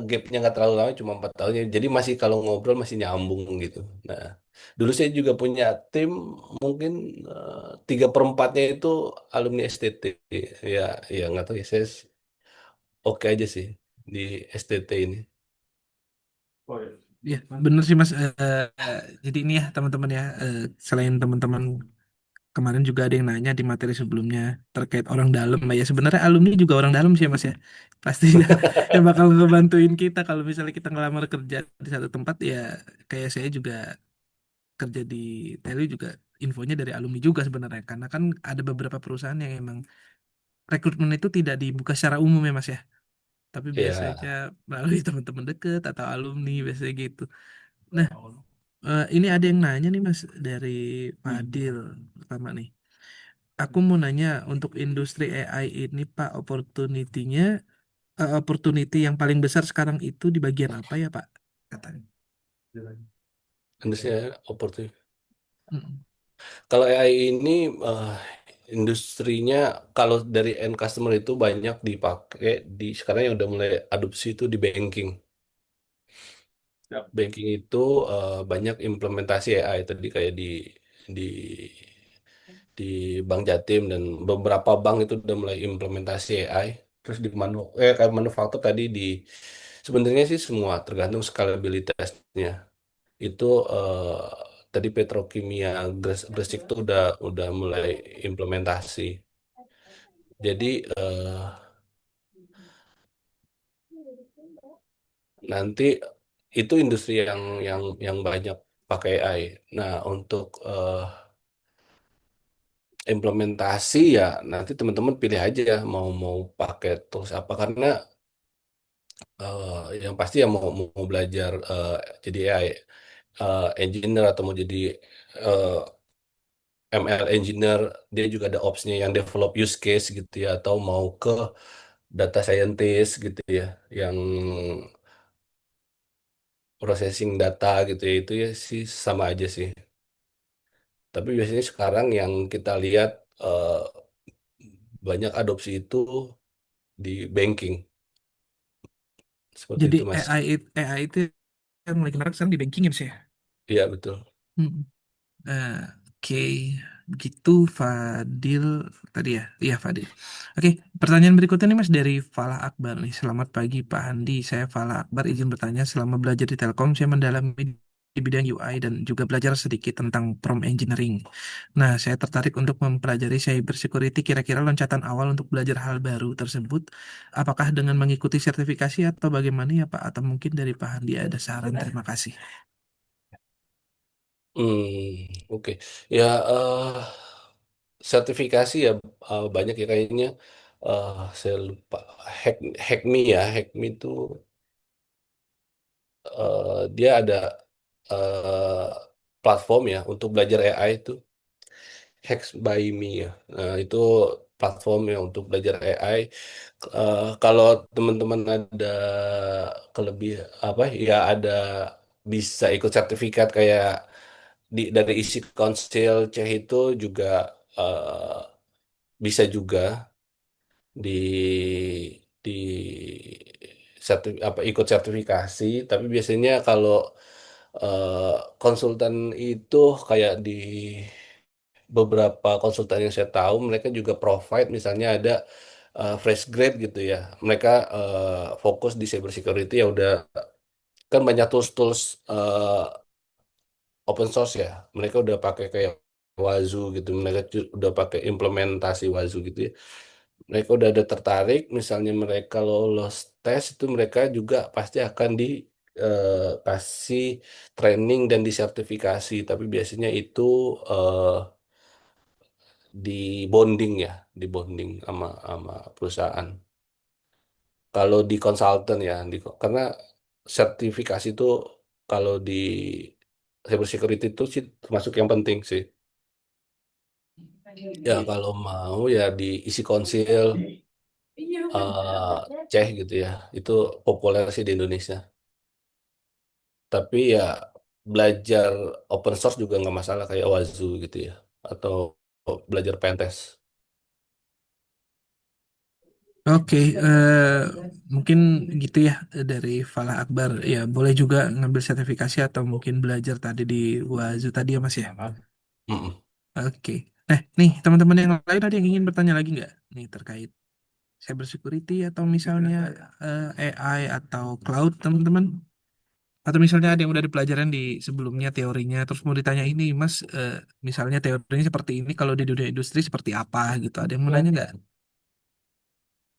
gapnya nggak terlalu lama cuma 4 tahun ya, jadi masih kalau ngobrol masih nyambung gitu. Nah, dulu saya juga punya tim mungkin 3/4-nya itu alumni STT. Ya, ya nggak tahu ya saya oke aja sih di STT ini. Ya, bener sih Mas. Jadi ini ya teman-teman ya, selain teman-teman kemarin juga ada yang nanya di materi sebelumnya terkait orang dalam, ya sebenarnya alumni juga orang dalam sih ya Mas ya. Pasti yang bakal ngebantuin kita kalau misalnya kita ngelamar kerja di satu tempat ya, kayak saya juga kerja di Telu juga infonya dari alumni juga sebenarnya, karena kan ada beberapa perusahaan yang emang rekrutmen itu tidak dibuka secara umum ya Mas ya, tapi biasanya Ya, melalui teman-teman deket atau alumni biasanya gitu. Nah, ini ada yang nanya nih Mas dari Fadil pertama nih. Aku mau nanya untuk industri AI ini Pak, opportunity yang paling besar sekarang itu di bagian apa ya Pak? Katanya. harusnya opportunity. Mm. Kalau AI ini industrinya kalau dari end customer itu banyak dipakai di sekarang yang udah mulai adopsi itu di banking. Banking itu banyak implementasi AI tadi kayak di di Bank Jatim dan beberapa bank itu udah mulai implementasi AI. Terus di kayak manufaktur tadi sebenarnya sih semua tergantung skalabilitasnya. Itu tadi petrokimia Gresik tuh udah mulai implementasi. Jadi nanti itu industri yang banyak pakai AI. Nah, untuk implementasi ya nanti teman-teman pilih aja mau mau pakai tools apa karena yang pasti ya mau belajar jadi AI engineer atau mau jadi eh, ML engineer dia juga ada opsnya yang develop use case gitu ya atau mau ke data scientist gitu ya yang processing data gitu ya itu ya sih sama aja sih. Tapi biasanya sekarang yang kita lihat eh, banyak adopsi itu di banking seperti Jadi itu Mas. AI itu yang lagi marak sekarang di banking ya Mas ya? Iya betul. Mm. Eh, oke, begitu Fadil tadi ya, iya Fadil. Oke, pertanyaan berikutnya nih Mas dari Falah Akbar nih. Selamat pagi Pak Handi, saya Falah Akbar izin bertanya. Selama belajar di Telkom, saya mendalami di bidang UI dan juga belajar sedikit tentang prompt engineering. Nah, saya tertarik untuk mempelajari cyber security. Kira-kira loncatan awal untuk belajar hal baru tersebut, apakah dengan mengikuti sertifikasi atau bagaimana ya Pak? Atau mungkin dari Pak Handi ada saran? Terima kasih. Oke. Ya sertifikasi ya banyak ya kayaknya saya lupa Hack Hackme ya Hackme itu dia ada eh, platform ya untuk belajar AI itu Hacks by Me ya. Nah, itu platform ya untuk belajar AI. Kalau teman-teman ada kelebih apa ya ada bisa ikut sertifikat kayak dari isi konsil C itu juga eh, bisa juga di ikut sertifikasi. Tapi biasanya kalau konsultan itu kayak di beberapa konsultan yang saya tahu mereka juga provide misalnya ada fresh grade gitu ya mereka fokus di cyber security ya udah kan banyak tools-tools open source ya mereka udah pakai kayak Wazoo gitu mereka udah pakai implementasi Wazoo gitu ya mereka udah ada tertarik misalnya mereka lolos tes itu mereka juga pasti akan kasih training dan disertifikasi tapi biasanya itu eh, di bonding ya, di bonding sama sama perusahaan. Kalau di konsultan ya, karena sertifikasi itu kalau di cyber security itu sih termasuk yang penting sih. Ya kalau mau ya diisi konsil eh Ceh gitu ya. Itu populer sih di Indonesia. Tapi ya belajar open source juga nggak masalah kayak Wazoo gitu ya. Atau belajar Pentest. Oke, mungkin gitu ya dari Falah Akbar. Ya, boleh juga ngambil sertifikasi atau mungkin belajar tadi di Wazu tadi ya Mas ya. Mm-mm. Oke. Nih teman-teman yang lain ada yang ingin bertanya lagi nggak? Nih terkait cybersecurity atau misalnya AI atau cloud teman-teman? Atau misalnya ada yang udah dipelajarin di sebelumnya teorinya, terus mau ditanya ini, Mas, misalnya teorinya seperti ini, kalau di dunia industri seperti apa gitu? Ada yang mau nanya nggak?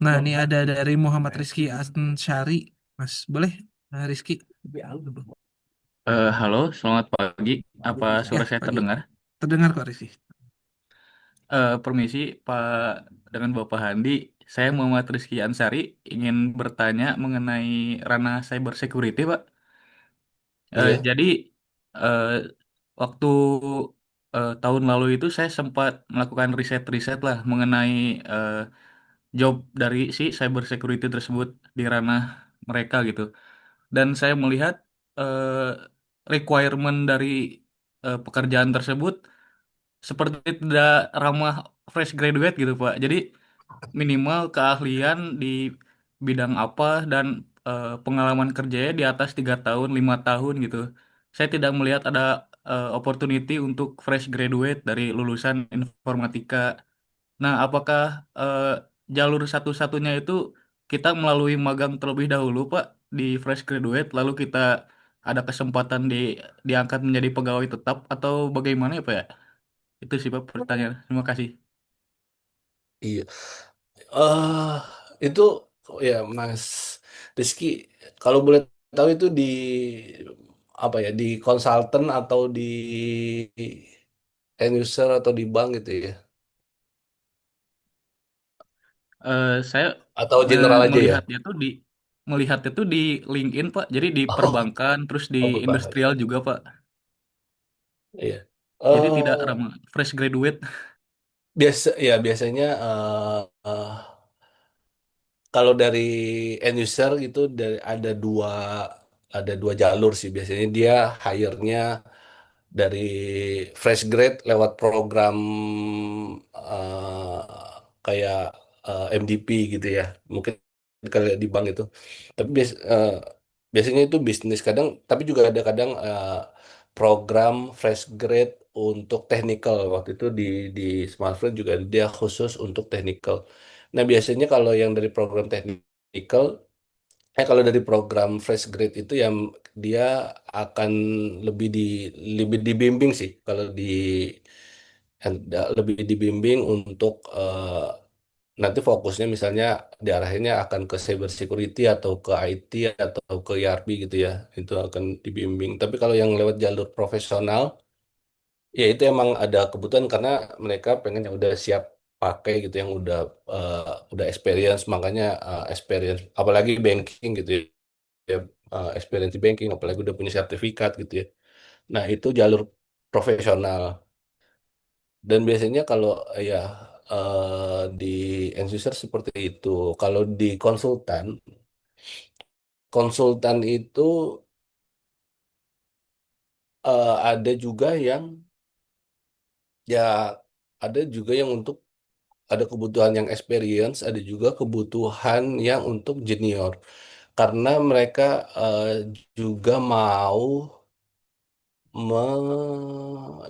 Nah, ini ada dari Muhammad Rizky Syari, Mas, boleh? Rizky? Halo, selamat pagi. Apa Ya, suara saya pagi. terdengar? Terdengar kok Rizky. Permisi, Pak, dengan Bapak Handi. Saya Muhammad Rizky Ansari ingin bertanya mengenai ranah cyber security, Pak. Iya. Jadi, eh, waktu tahun lalu itu saya sempat melakukan riset-riset lah mengenai eh, job dari si cyber security tersebut di ranah mereka gitu. Dan saya melihat eh, requirement dari pekerjaan tersebut seperti tidak ramah fresh graduate gitu Pak. Jadi minimal keahlian di bidang apa dan pengalaman kerjanya di atas 3 tahun, 5 tahun gitu. Saya tidak melihat ada opportunity untuk fresh graduate dari lulusan informatika. Nah, apakah eh, jalur satu-satunya itu kita melalui magang terlebih dahulu Pak di fresh graduate, lalu kita ada kesempatan diangkat menjadi pegawai tetap atau bagaimana ya Pak ya? Itu sih Pak pertanyaan. Terima kasih. Iya. eh itu ya Mas Rizky, kalau boleh tahu itu di apa ya, di konsultan atau di end user atau di bank gitu ya? Saya Atau general aja ya? melihatnya tuh melihatnya tuh di LinkedIn Pak. Jadi di Oh, perbankan terus di oh perbankan. industrial juga Pak. Iya. Jadi tidak Eh ramah fresh graduate. biasanya kalau dari end user gitu ada dua jalur sih biasanya dia hire-nya dari fresh grade lewat program eh, kayak MDP gitu ya, mungkin kalau di bank itu. Tapi biasanya itu bisnis kadang, tapi juga ada kadang program fresh grade untuk technical. Waktu itu di Smartfren juga dia khusus untuk technical. Nah biasanya kalau yang dari program technical, kalau dari program fresh grade itu yang dia akan lebih di lebih dibimbing sih, kalau di lebih dibimbing untuk nanti fokusnya misalnya diarahinnya akan ke cyber security atau ke IT atau ke ERP gitu ya, itu akan dibimbing. Tapi kalau yang lewat jalur profesional, ya itu emang ada kebutuhan karena mereka pengen yang udah siap pakai gitu, yang eh, udah experience, makanya experience apalagi banking gitu ya, experience di banking apalagi udah punya sertifikat gitu ya. Nah, itu jalur profesional. Dan biasanya kalau ya di end user seperti itu. Kalau di konsultan, konsultan itu ada juga yang ya ada juga yang untuk ada kebutuhan yang experience, ada juga kebutuhan yang untuk junior. Karena mereka juga mau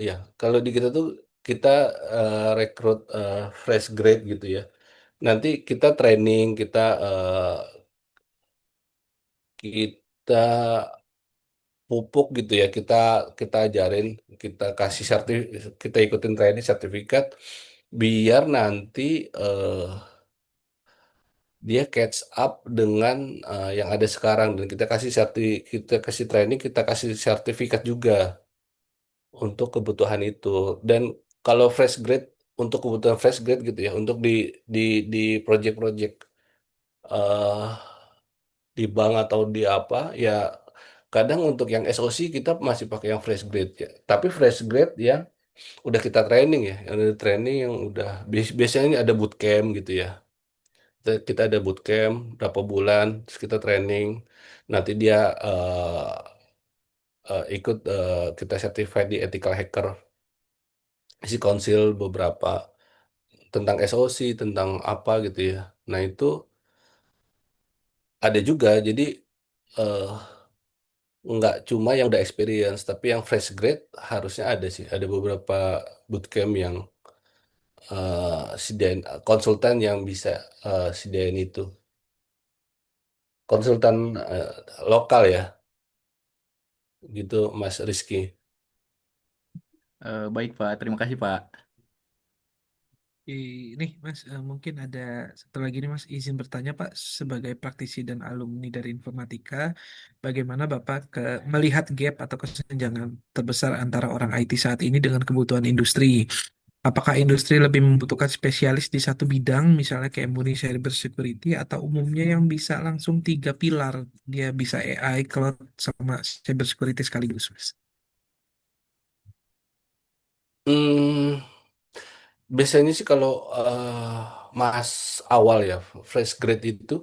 ya kalau di kita tuh kita rekrut fresh grade gitu ya. Nanti kita training, kita pupuk gitu ya, kita ajarin, kita kasih kita ikutin training sertifikat biar nanti eh, dia catch up dengan yang ada sekarang, dan kita kasih training, kita kasih sertifikat juga untuk kebutuhan itu. Dan kalau fresh grade, untuk kebutuhan fresh grade gitu ya, untuk di di project-project eh di bank atau di apa ya, kadang untuk yang SOC kita masih pakai yang fresh grade ya. Tapi fresh grade yang udah kita training ya, yang udah training, yang udah biasanya ada bootcamp gitu ya. Kita ada bootcamp berapa bulan, terus kita training. Nanti dia ikut kita certified di ethical hacker, isi konsil beberapa tentang SOC, tentang apa gitu ya. Nah itu ada juga, jadi eh, nggak cuma yang udah experience, tapi yang fresh grade harusnya ada sih. Ada beberapa bootcamp yang sediain konsultan yang bisa sediain itu. Konsultan lokal ya, gitu Mas Rizky. Baik Pak, terima kasih Pak. Ini Mas, mungkin ada satu lagi nih Mas, izin bertanya Pak, sebagai praktisi dan alumni dari informatika, bagaimana Bapak melihat gap atau kesenjangan terbesar antara orang IT saat ini dengan kebutuhan industri? Apakah industri lebih membutuhkan spesialis di satu bidang, misalnya kayak murni cyber security, atau umumnya yang bisa langsung tiga pilar, dia bisa AI, cloud, sama cyber security sekaligus, Mas? Hmm, biasanya sih kalau Mas awal ya, fresh grade itu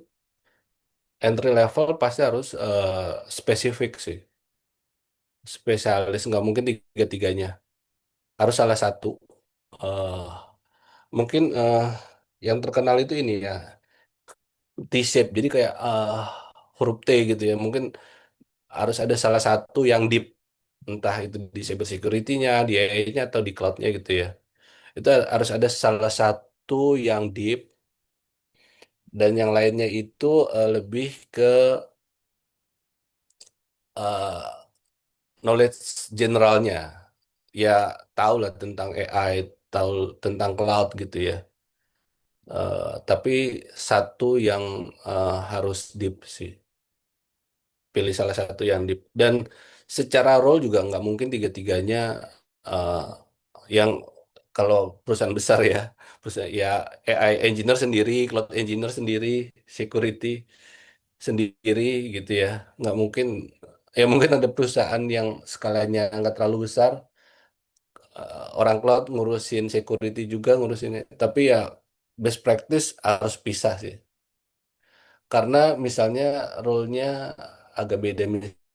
entry level pasti harus spesifik sih. Spesialis nggak mungkin tiga-tiganya. Harus salah satu. Eh, mungkin yang terkenal itu ini ya, T-shape. Jadi kayak huruf T gitu ya. Mungkin harus ada salah satu yang deep. Entah itu di cyber security-nya, di AI-nya, atau di cloud-nya gitu ya. Itu harus ada salah satu yang deep, dan yang lainnya itu lebih ke eh, knowledge generalnya. Ya, tahu lah tentang AI, tahu tentang cloud gitu ya. Tapi satu yang harus deep sih. Pilih salah satu yang deep. Dan secara role juga nggak mungkin tiga-tiganya eh, yang kalau perusahaan besar ya, perusahaan ya AI engineer sendiri, cloud engineer sendiri, security sendiri gitu ya. Nggak mungkin, ya mungkin ada perusahaan yang skalanya nggak terlalu besar, orang cloud ngurusin security juga ngurusin, tapi ya best practice harus pisah sih. Karena misalnya role-nya agak beda.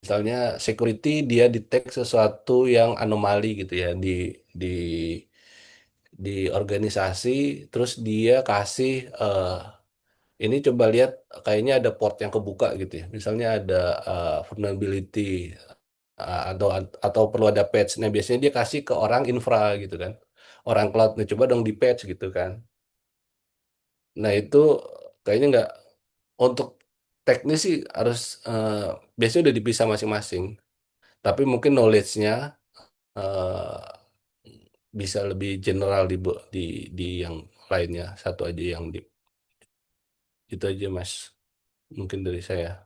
Misalnya security dia detect sesuatu yang anomali gitu ya di di organisasi, terus dia kasih ini coba lihat kayaknya ada port yang kebuka gitu ya. Misalnya ada vulnerability atau perlu ada patch. Nah, biasanya dia kasih ke orang infra gitu kan. Orang cloud, nih coba dong di patch gitu kan. Nah, itu kayaknya nggak, untuk teknis sih harus biasanya udah dipisah masing-masing. Tapi mungkin knowledge-nya eh, bisa lebih general di yang lainnya. Satu aja yang di itu aja Mas. Mungkin dari saya.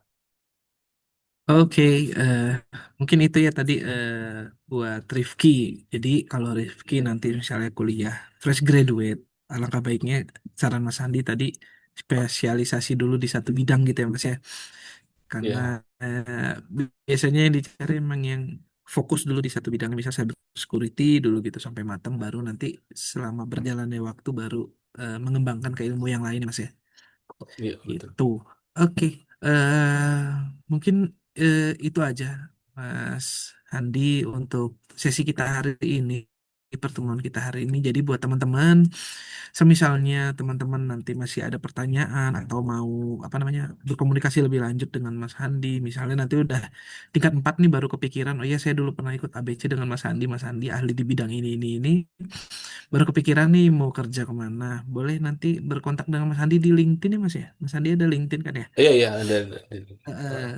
Oke, eh, mungkin itu ya tadi buat Rifki. Jadi kalau Rifki nanti misalnya kuliah fresh graduate, alangkah baiknya saran Mas Andi tadi spesialisasi dulu di satu bidang gitu ya Mas ya. Karena Ya, biasanya yang dicari memang yang fokus dulu di satu bidang, misal cyber security dulu gitu sampai matang, baru nanti selama berjalannya waktu baru mengembangkan ke ilmu yang lain Mas ya. iya betul. Gitu. Oke, mungkin itu aja, Mas Handi, untuk sesi kita hari ini, pertemuan kita hari ini. Jadi buat teman-teman, semisalnya teman-teman nanti masih ada pertanyaan atau mau apa namanya berkomunikasi lebih lanjut dengan Mas Handi, misalnya nanti udah tingkat 4 nih baru kepikiran, oh iya saya dulu pernah ikut ABC dengan Mas Handi ahli di bidang ini, baru kepikiran nih mau kerja kemana, boleh nanti berkontak dengan Mas Andi di LinkedIn ya Mas ya. Mas Andi ada LinkedIn kan ya? Iya, iya ada. Eh,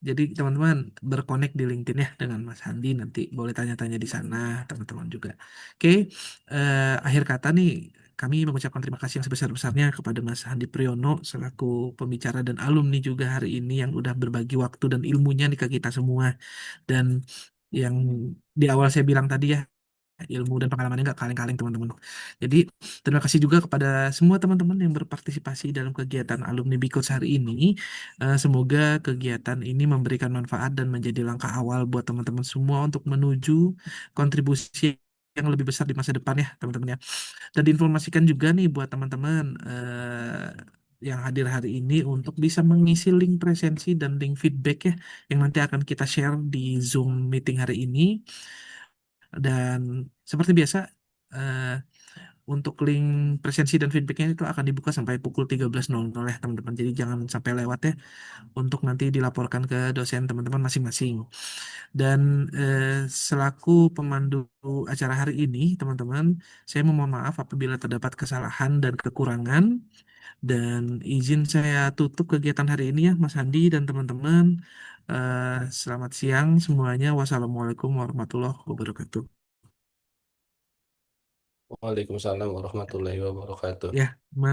jadi teman-teman berkonek di LinkedIn ya dengan Mas Andi, nanti boleh tanya-tanya di sana teman-teman juga. Oke, akhir kata nih kami mengucapkan terima kasih yang sebesar-besarnya kepada Mas Handi Priyono selaku pembicara dan alumni juga hari ini yang udah berbagi waktu dan ilmunya nih ke kita semua. Dan yang di awal saya bilang tadi ya, ilmu dan pengalamannya nggak kaleng-kaleng teman-teman. Jadi terima kasih juga kepada semua teman-teman yang berpartisipasi dalam kegiatan alumni Bikos hari ini. Semoga kegiatan ini memberikan manfaat dan menjadi langkah awal buat teman-teman semua untuk menuju kontribusi yang lebih besar di masa depan ya teman-teman ya. Dan diinformasikan juga nih buat teman-teman yang hadir hari ini untuk bisa mengisi link presensi dan link feedback ya yang nanti akan kita share di Zoom meeting hari ini. Dan seperti biasa, eh, untuk link presensi dan feedbacknya itu akan dibuka sampai pukul 13.00 ya teman-teman. Jadi jangan sampai lewat ya untuk nanti dilaporkan ke dosen teman-teman masing-masing. Dan eh, selaku pemandu acara hari ini, teman-teman, saya memohon maaf apabila terdapat kesalahan dan kekurangan. Dan izin saya tutup kegiatan hari ini ya, Mas Andi dan teman-teman. Selamat siang semuanya. Wassalamualaikum warahmatullahi wabarakatuh. Waalaikumsalam warahmatullahi wabarakatuh. Ya,